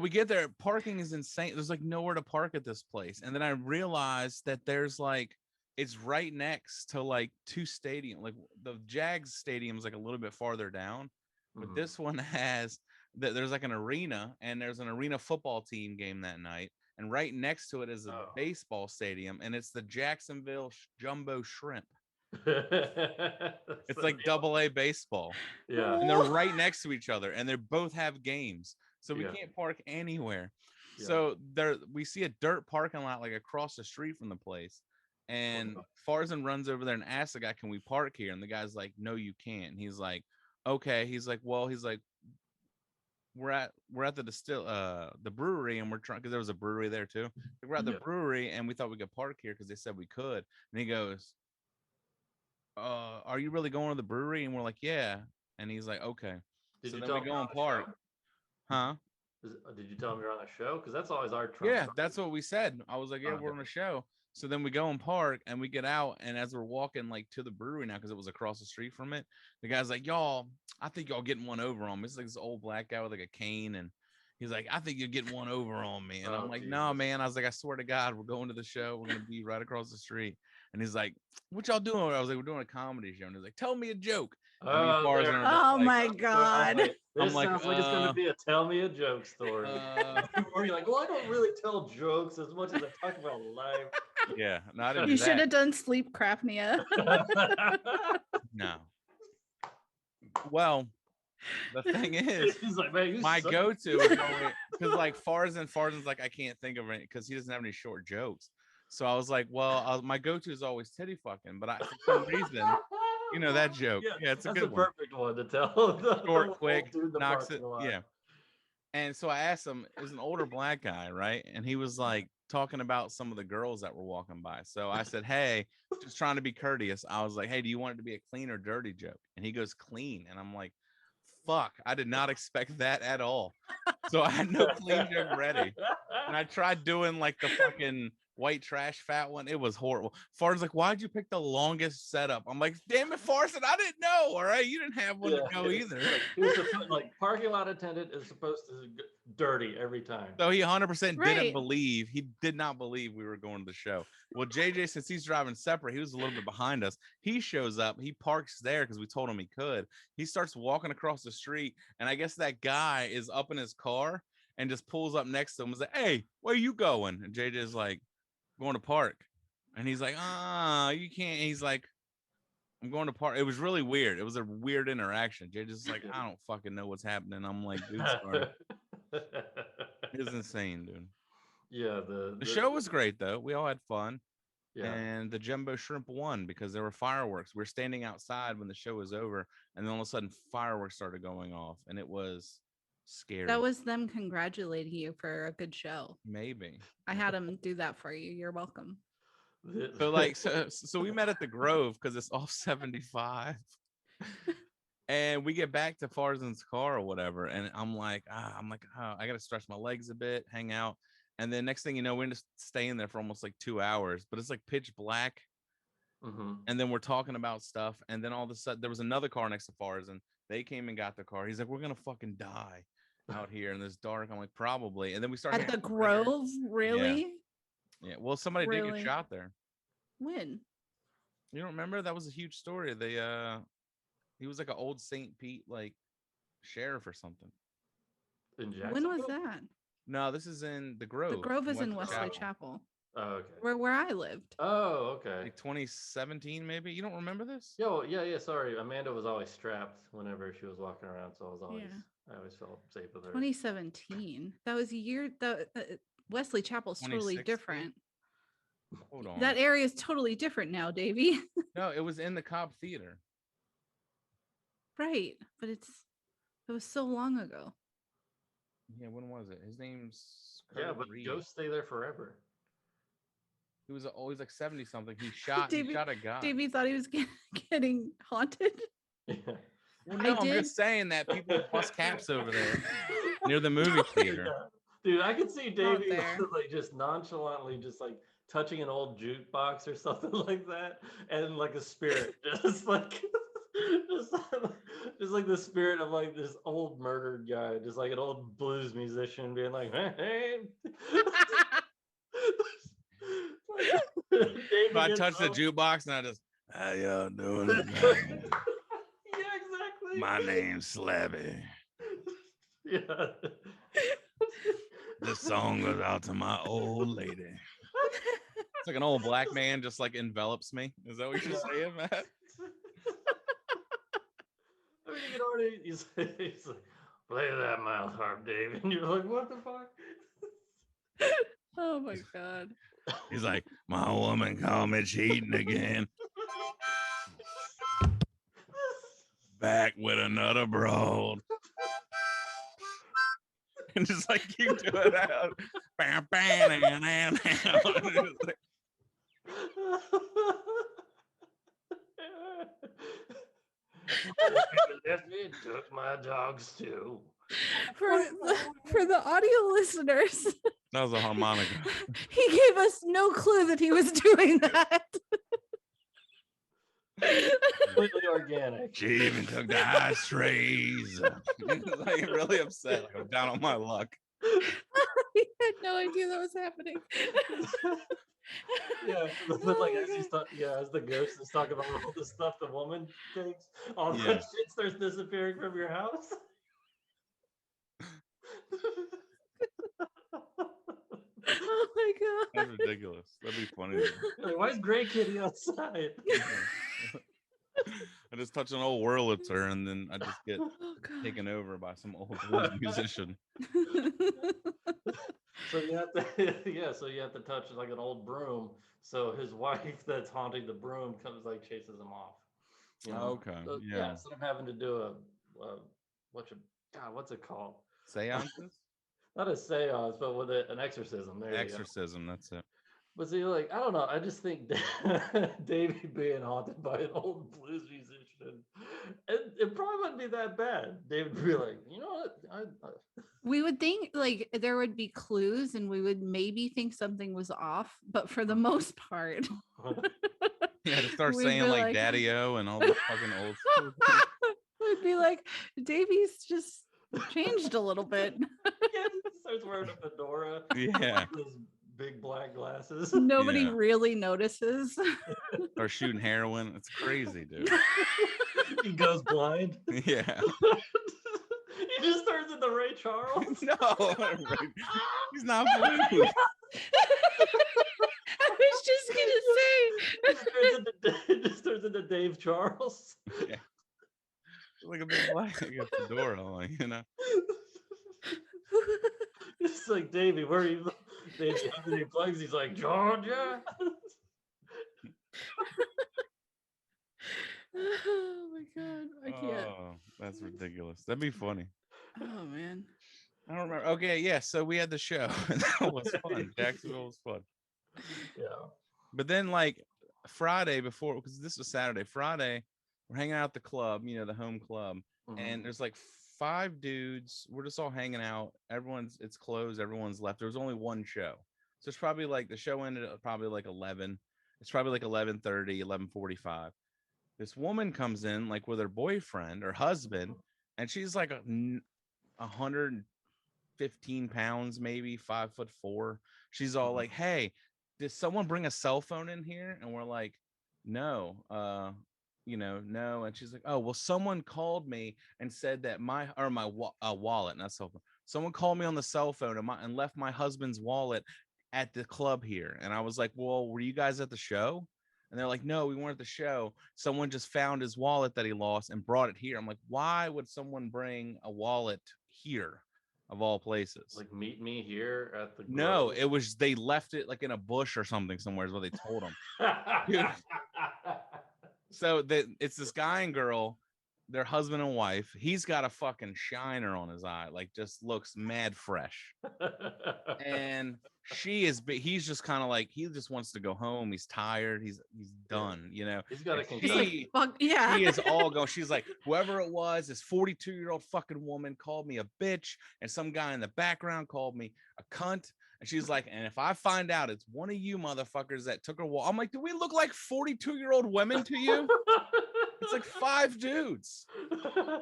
we get there, parking is insane. There's like nowhere to park at this place, and then I realized that there's like it's right next to like two stadiums. Like the Jags stadium's like a little bit farther down, but Mhm. this one has that there's like an arena, and there's an arena football team game that night, and right next to it is a Oh. baseball stadium, and it's the Jacksonville Jumbo Shrimp. That's It's the like name. double A baseball, Yeah. and they're right next to each other, and they both have games, so we Yeah. can't park anywhere. Yeah. So we see a dirt parking lot like across the street from the place, and Farzan runs over there and asks the guy, "Can we park here?" And the guy's like, "No, you can't." And he's like, "Okay." He's like, we're at the brewery, and we're trying because there was a brewery there too. We're at the Yeah. brewery, and we thought we could park here because they said we could. And he goes, "Are you really going to the brewery?" And we're like, "Yeah." And he's like, "Okay." Did So you then tell we him go you're and on the park. show? Huh? Did you tell him you're on a show? Because that's always our trump Yeah, card. that's what we said. I was like, "Yeah, we're Okay. on a show." So then we go and park and we get out. And as we're walking like to the brewery now, because it was across the street from it, the guy's like, y'all, I think y'all getting one over on me. It's like this old black guy with like a cane. And he's like, I think you're getting one over on me. And I'm like, no, man. I was like, I swear to God, we're going to the show. We're going to be right across the street. And he's like, what y'all doing? I was like, we're doing a comedy show. And he's like, tell me a joke. Oh my God. This sounds like it's going to be a tell me a joke story. Or you're like, well, I don't really tell jokes as much as I talk about life. Yeah, not even You should have done sleep crapnea. No. Well, the thing is, like, man, my go-to is because like Farzan's like, I can't think of it because he doesn't have any short jokes. So I was like, well, my go-to is always titty fucking, but for some reason, you know that joke. Yeah, it's a good one. Perfect one to tell. Short, quick, knocks it. Yeah. And so I asked him, it was an older black guy, right? And he was like talking about some of the girls that were walking by. So I said, hey, just trying to be courteous. I was like, hey, do you want it to be a clean or dirty joke? And he goes, clean. And I'm like, fuck, I did not expect that at all. So I had no clean joke ready. And I tried doing like the fucking white trash fat one. It was horrible. Far's like, why'd you pick the longest setup? I'm like, damn it, Farson, I didn't know. All right, you didn't have one to go either. Like parking lot attendant is supposed to dirty every time. So he 100% didn't believe. He did not believe we were going to the show. Well, JJ, since he's driving separate, he was a little bit behind us. He shows up. He parks there because we told him he could. He starts walking across the street, and I guess that guy is up in his car and just pulls up next to him and says, hey, where you going? And JJ's like, going to park. And he's like, you can't. He's like, I'm going to park. It was really weird. It was a weird interaction. JJ's like, I don't fucking know what's happening. I'm like, dude, sorry. It was insane, dude. Yeah, the show was great though. We all had fun. Yeah. And the Jumbo Shrimp won because there were fireworks. We were standing outside when the show was over, and then all of a sudden fireworks started going off, and it was scary. That was them congratulating you for a good show. Maybe I had them do that for you. You're welcome. So like, so we met at the Grove because it's off 75. And we get back to Farzan's car or whatever, and I'm like, I gotta stretch my legs a bit, hang out, and then next thing you know, we're just staying there for almost like 2 hours, but it's like pitch black, and then we're talking about stuff, and then all of a sudden there was another car next to Farzan. They came and got the car. He's like, we're gonna fucking die out here in this dark. I'm like, probably. And then we started at the Grove, really? Yeah. Well, somebody did get shot there. When? You don't remember? That was a huge story. He was like an old St. Pete like sheriff or something. When was that? No, this is in the Grove. The Grove is in Wesley Chapel. Oh, okay. Where I lived. Oh, okay. Like 2017, maybe. You don't remember this? Yeah. Sorry, Amanda was always strapped whenever she was walking around, so I always felt safe with her. 2017. That was a year. Wesley Chapel's totally different. Hold on. That area is totally different now, Davey. No, it was in the Cobb Theater. Right, but it was so long ago. Yeah, when was it? His name's Kurt Reed. Ghosts stay there forever. He was always like 70 something. He shot a guy. Davey thought he was getting haunted. Yeah. Well, no, I'm just saying that people plus caps over there near the movie theater. Dude, I could see Davey like just nonchalantly just like touching an old jukebox or something like that, and like a spirit just like just like the spirit of like this old murdered guy, just like an old blues musician being like, hey. So I touched the jukebox and I just, how y'all doing tonight? Yeah, exactly. My name's Slabby. Yeah. This song goes out to my old lady. It's like an old black man just like envelops me. Is that what you're saying, Matt? I mean, you can already, he's like, play that mouth harp, Dave. And you're like, what the fuck? Oh my God. He's like, my woman called me cheating again. Back with another broad. And just like keep doing that. Bam, bam, bam, Left me, took my dogs too. For the audio listeners, That was a harmonica. He gave us no clue that he was doing that. Completely organic. She even took the ashtrays. Like really upset. Like I'm down on my luck. He had no idea that was happening. Yeah, but Oh like my as he's God. as the ghost is talking about all the stuff the woman takes, all Yeah. that shit starts disappearing from your house. Oh my God. That's ridiculous. That'd be funny. You're like, why is Gray Kitty outside? I just touch an old Wurlitzer and then I just get Oh God. taken over by some old blues musician. So you have to, so you have to touch like an old broom. So his wife that's haunting the broom comes like chases him off. You know? Okay. So, Yeah. instead of having to do a what's it called? Seances? Not a seance, but with an exorcism. There you go. Exorcism, that's it. But see, like, I don't know. I just think Davey being haunted by an old blues musician, it probably wouldn't be that bad. David would be like, you know what? We would think like there would be clues and we would maybe think something was off, but for the most part, Yeah, to start we'd saying be like Daddy-O and all this fucking old school things. we'd be like, Davey's just changed a little bit. Yeah, he starts wearing a fedora. Yeah. With his big black glasses. Nobody Yeah. really notices. Or shooting heroin. It's crazy, dude. He goes blind. Yeah. He just turns into Ray Charles. No, he's not blue. I was just gonna say. It just turns into Dave Charles. Yeah. Like a big black fedora on, you know. It's like, Davey, where are you? Davey, how many plugs? He's like, Georgia. Oh my God, I can't. Oh, that's ridiculous. That'd be funny. Oh man. I don't remember. Okay, yeah. So we had the show. That was fun. Jacksonville was fun. Yeah. But then, like Friday before, because this was Saturday. Friday, we're hanging out at the club. You know, the home club, and there's like 5 dudes. We're just all hanging out. It's closed. Everyone's left. There was only one show, so it's probably like the show ended at probably like 11. It's probably like 11:30, 11:45. This woman comes in like with her boyfriend or husband, and she's like 115 pounds, maybe 5'4". She's all like, "Hey, did someone bring a cell phone in here?" And we're like, "No, no." And she's like, "Oh, well, someone called me and said that my wallet, not cell phone. Someone called me on the cell phone and left my husband's wallet at the club here." And I was like, "Well, were you guys at the show?" And they're like, "No, we weren't at the show. Someone just found his wallet that he lost and brought it here." I'm like, "Why would someone bring a wallet here, of all places?" Like, meet me here at the No, Grove. it was they left it like in a bush or something somewhere is what they told him. Dude. So it's this guy and girl, their husband and wife. He's got a fucking shiner on his eye, like just looks mad fresh. And he's just kind of like, he just wants to go home. He's tired. He's done, you know. He's got a He's like, fuck yeah. She is all going. She's like, whoever it was, this 42-year-old fucking woman called me a bitch, and some guy in the background called me a cunt. And she's like, and if I find out it's one of you motherfuckers that took her wall, I'm like, do we look like 42-year-old women to you? It's like 5 dudes.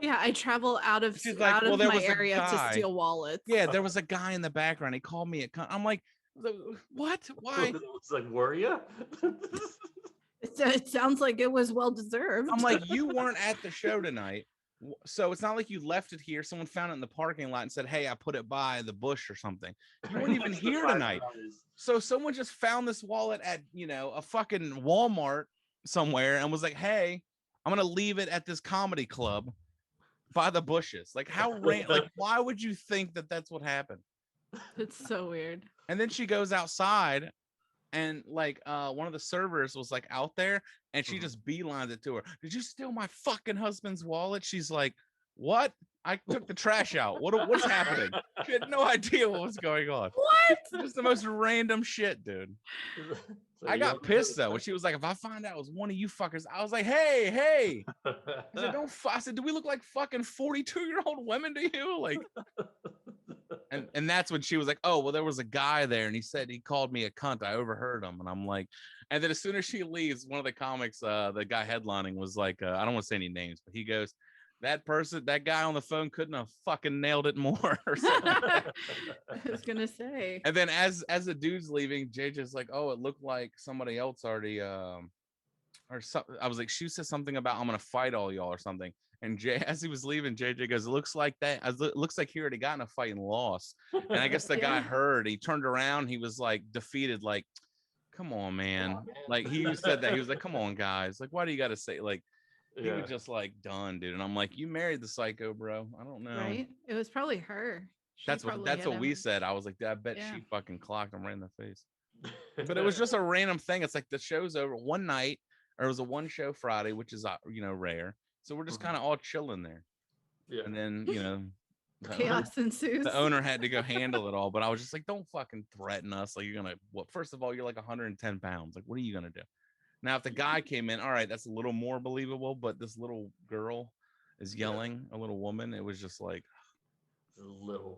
Yeah, I travel out of She's like, well, there my was a area to guy. steal wallets. Yeah, there was a guy in the background. He called me a cunt. I'm like, what? Why? It's like, were you? It sounds like it was well deserved. I'm like, you weren't at the show tonight. So it's not like you left it here. Someone found it in the parking lot and said, "Hey, I put it by the bush or something." You weren't even here tonight. So someone just found this wallet at, a fucking Walmart somewhere and was like, "Hey, I'm going to leave it at this comedy club by the bushes." Like, why would you think that that's what happened? It's so weird. And then she goes outside and like one of the servers was like out there and she just beelines it to her. "Did you steal my fucking husband's wallet?" She's like, "What? I took the trash out. What's happening?" She had no idea what was going on. What? Just the most random shit, dude. So I got pissed though when she was like, "If I find out it was one of you fuckers," I was like, hey. I said, I said, "Do we look like fucking 42-year-old women to you?" Like, And that's when she was like, oh, well, there was a guy there and he said he called me a cunt. I overheard him. And I'm like, and then as soon as she leaves, one of the comics, the guy headlining was like, I don't want to say any names, but he goes, that guy on the phone couldn't have fucking nailed it more or something. I was gonna say. And then as the dude's leaving, JJ's like, oh, it looked like somebody else already or something. I was like, she said something about I'm gonna fight all y'all or something. And as he was leaving, JJ goes, it looks like that. It looks like he already got in a fight and lost. And I guess the guy heard. He turned around. He was like defeated. Like, come on, man. Like he said that. He was like, come on, guys. Like, why do you got to say like? He was just like done, dude. And I'm like, you married the psycho, bro. I don't know. Right? It was probably her. That's what we said. I was like, I bet she fucking clocked him right in the face. But it was just a random thing. It's like the show's over one night, or it was a one show Friday, which is rare. So we're just kind of all chilling there. Yeah. And then chaos ensues. The owner had to go handle it all, but I was just like, don't fucking threaten us. Like, you're gonna first of all, you're like 110 pounds. Like, what are you gonna do? Now, if the guy came in, all right, that's a little more believable, but this little girl is yelling, a little woman. It was just like,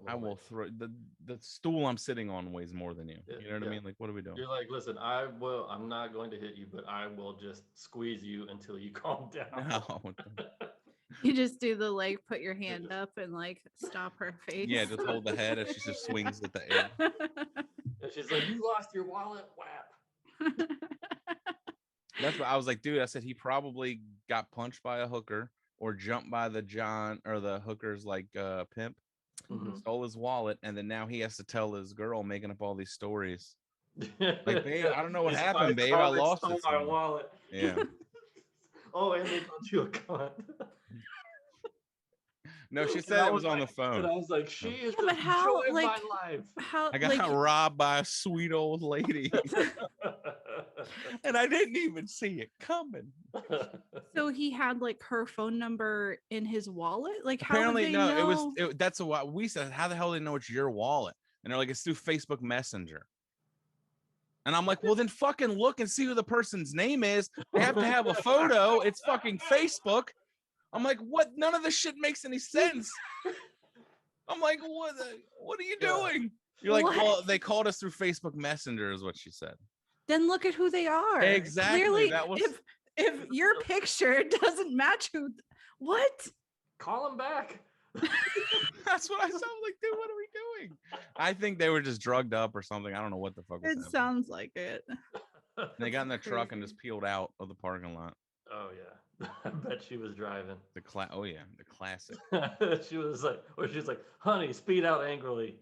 I will throw the stool I'm sitting on weighs more than you. You know what I mean? Like, what are we doing? You're like, listen, I'm not going to hit you, but I will just squeeze you until you calm down. No. You just do the like, put your hand up and like stop her face. Yeah, just hold the head as she just swings at the air. And she's like, you lost your wallet, whap. That's what I was like, dude. I said he probably got punched by a hooker or jumped by the hooker's like pimp, stole his wallet, and then now he has to tell his girl making up all these stories. Like, babe, I don't know what happened, babe. I lost it. My wallet. Yeah. Oh, and they called you a cunt. No, she said it was on the phone. And I was like, she is the but how, joy of like, my life. How I got robbed by a sweet old lady. And I didn't even see it coming. So he had like her phone number in his wallet? Like, how apparently would they no, know? That's what we said. How the hell do they know it's your wallet? And they're like, it's through Facebook Messenger. And I'm like, well, then fucking look and see who the person's name is. They have to have a photo. It's fucking Facebook. I'm like, what? None of this shit makes any sense. I'm like, what are you doing? You're like, well, they called us through Facebook Messenger, is what she said. Then look at who they are. Exactly. Clearly, That was... if your picture doesn't match what? Call him back. That's what I sound like, dude. What are we doing? I think they were just drugged up or something. I don't know what the fuck was happening. Sounds like it. They got in their truck and just peeled out of the parking lot. Oh yeah, I bet she was driving. The classic. She was like, honey, speed out angrily.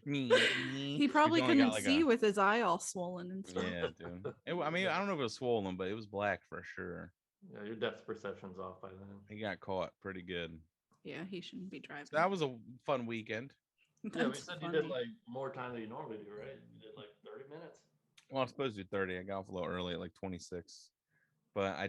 He probably couldn't see with his eye all swollen and stuff. Yeah, dude. I mean, I don't know if it was swollen, but it was black for sure. Yeah, your depth perception's off by then. He got caught pretty good. Yeah, he shouldn't be driving. So that was a fun weekend. Yeah, we said you did like more time than you normally do, right? You did like 30 minutes. Well, I was supposed to do 30. I got off a little early at like 26. But I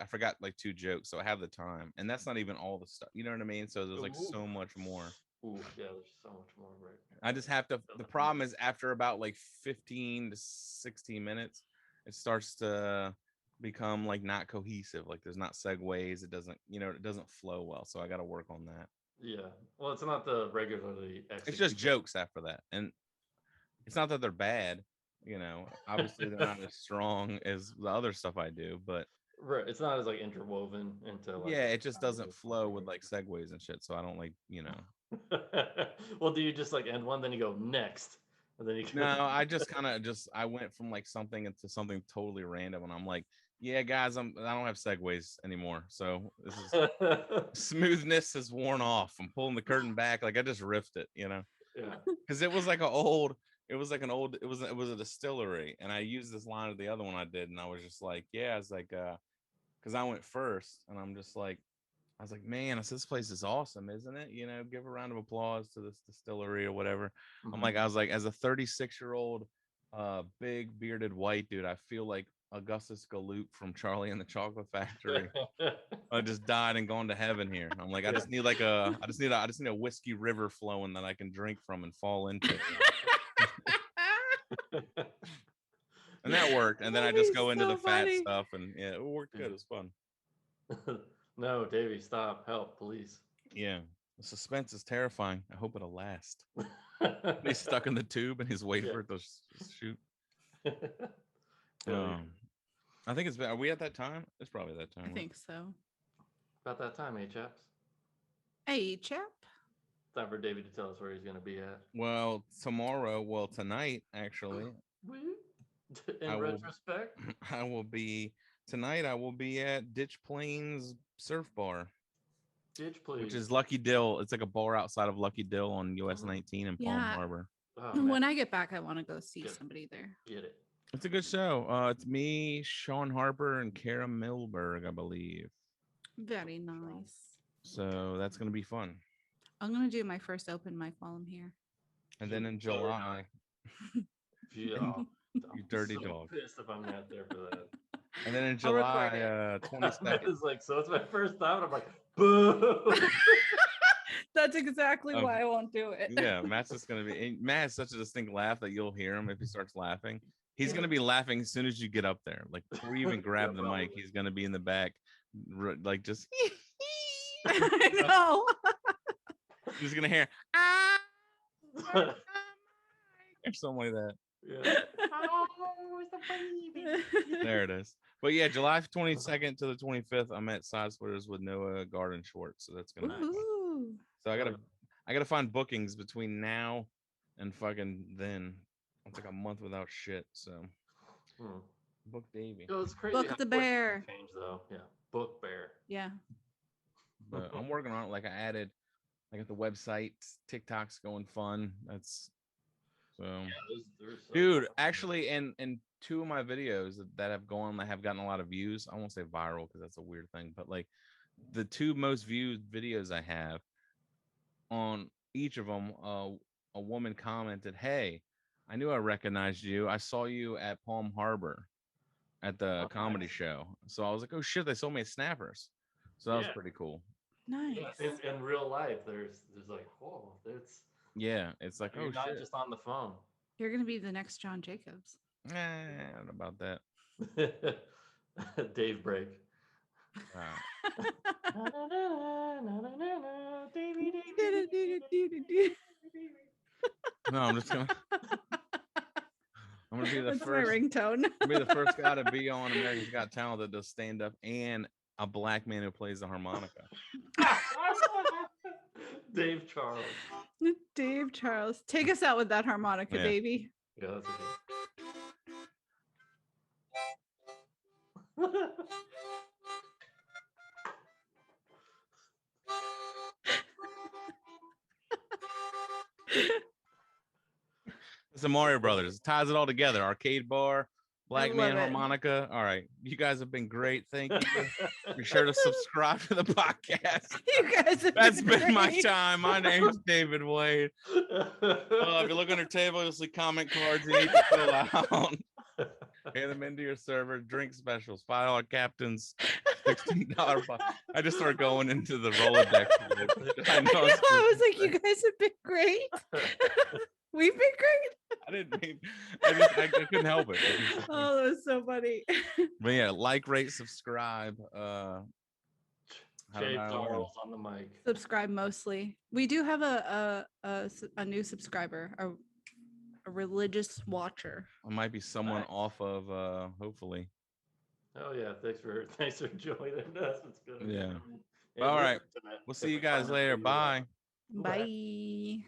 forgot like 2 jokes, so I have the time. And that's not even all the stuff. You know what I mean? So there's like so much more. Ooh, yeah, there's so much more, right? I just have to, the problem is after about like 15 to 16 minutes, it starts to become like not cohesive. Like there's not segues. It doesn't flow well. So I got to work on that. Yeah. Well, it's not the regularly. It's just jokes after that. And it's not that they're bad. Obviously they're not as strong as the other stuff I do, but right, it's not as like interwoven into like, yeah, it just doesn't flow with like segues and shit. So I don't like, Well, do you just like end one, then you go next, and then you go... No, I just kind of I went from like something into something totally random, and I'm like, yeah, guys, I don't have segues anymore, so this is smoothness has worn off. I'm pulling the curtain back, like I just riffed it, Yeah, because it was like it was a distillery, and I used this line of the other one I did, and I was just like, yeah, it's like because I went first, and I'm just like, I was like, man, this place is awesome, isn't it? Give a round of applause to this distillery or whatever. Mm-hmm. I was like, as a 36-year-old big bearded white dude, I feel like Augustus Gloop from Charlie and the Chocolate Factory. I just died and gone to heaven here. I'm like, I just need a whiskey river flowing that I can drink from and fall into. And that worked. And then I just go into the fat stuff, and yeah, it worked good. It was fun. No, Davey, stop! Help, please. Yeah, The suspense is terrifying. I hope it'll last. He's stuck in the tube and he's waiting for it to shoot. I think it's been. Are we at that time? It's probably that time. I think so. About that time, chaps. Hey, chap. Time for Davey to tell us where he's going to be at. Well, tonight, actually. In retrospect, I will be at Ditch Plains Surf Bar. Ditch Plains, which is Lucky Dill. It's like a bar outside of Lucky Dill on US 19 in Palm Harbor. Oh, when I get back, I want to go see somebody there. Get it. It's a good show. It's me, Sean Harper, and Kara Milberg, I believe. Very nice. So that's gonna be fun. I'm gonna do my first open mic while I'm here. And then in July, you dirty so dog. Pissed if I'm not there for that. And then in July 22nd. It's like, so it's my first time. And I'm like, boo. That's exactly why I won't do it. Yeah, Matt's just gonna be. Matt has such a distinct laugh that you'll hear him if he starts laughing. He's gonna be laughing as soon as you get up there. Like before you even grab the mic, he's gonna be in the back, like just. I know. He's gonna hear or something like that. Yeah. There it is. But yeah, July 22nd to the 25th, I'm at Side Splitters with Noah Garden Schwartz. So that's gonna. Ooh. So I gotta find bookings between now and fucking then. It's like a month without shit. So book Davey. Oh, it's crazy. Book the bear. Change though, yeah. Book bear. Yeah. But I'm working on it. Like I got the website, TikTok's going fun. That's so. Yeah, dude, actually, and two of my videos that have gotten a lot of views. I won't say viral because that's a weird thing, but like the two most viewed videos I have on each of them, a woman commented, "Hey, I knew I recognized you. I saw you at Palm Harbor at the comedy show." So I was like, "Oh shit, they sold me Snappers." So that was pretty cool. Nice. Yeah, in real life, there's like, whoa, it's like, oh not shit. just on the phone. You're gonna be the next John Jacobs. I don't know about that. Dave break. No, I'm just gonna. I'm gonna be the That's first. my ringtone. I'm gonna be the first guy to be on America's Got Talent that does stand up and a black man who plays the harmonica. Dave Charles. Dave Charles, take us out with that harmonica, baby. Yeah, that's okay. It's the Mario Brothers. It ties it all together. Arcade bar, black man harmonica. All right. You guys have been great. Thank you. Be sure to subscribe to the podcast. You guys have That's been been my great. time. My name's David Wade. If you look under table, you'll see comment cards you need to fill out. Pay them into your server. Drink specials. $5 captains. $16. I just start going into the Rolodex. I was like, you guys have been great. We've been great. I didn't mean. I couldn't help it. Oh, that was so funny. But yeah, like, rate, subscribe. Jay Charles on the mic. Subscribe mostly. We do have a new subscriber, a religious watcher. I might be someone off of hopefully. Oh yeah, thanks for joining us. It's good. Yeah. All right. We'll see you guys later. Bye. Bye.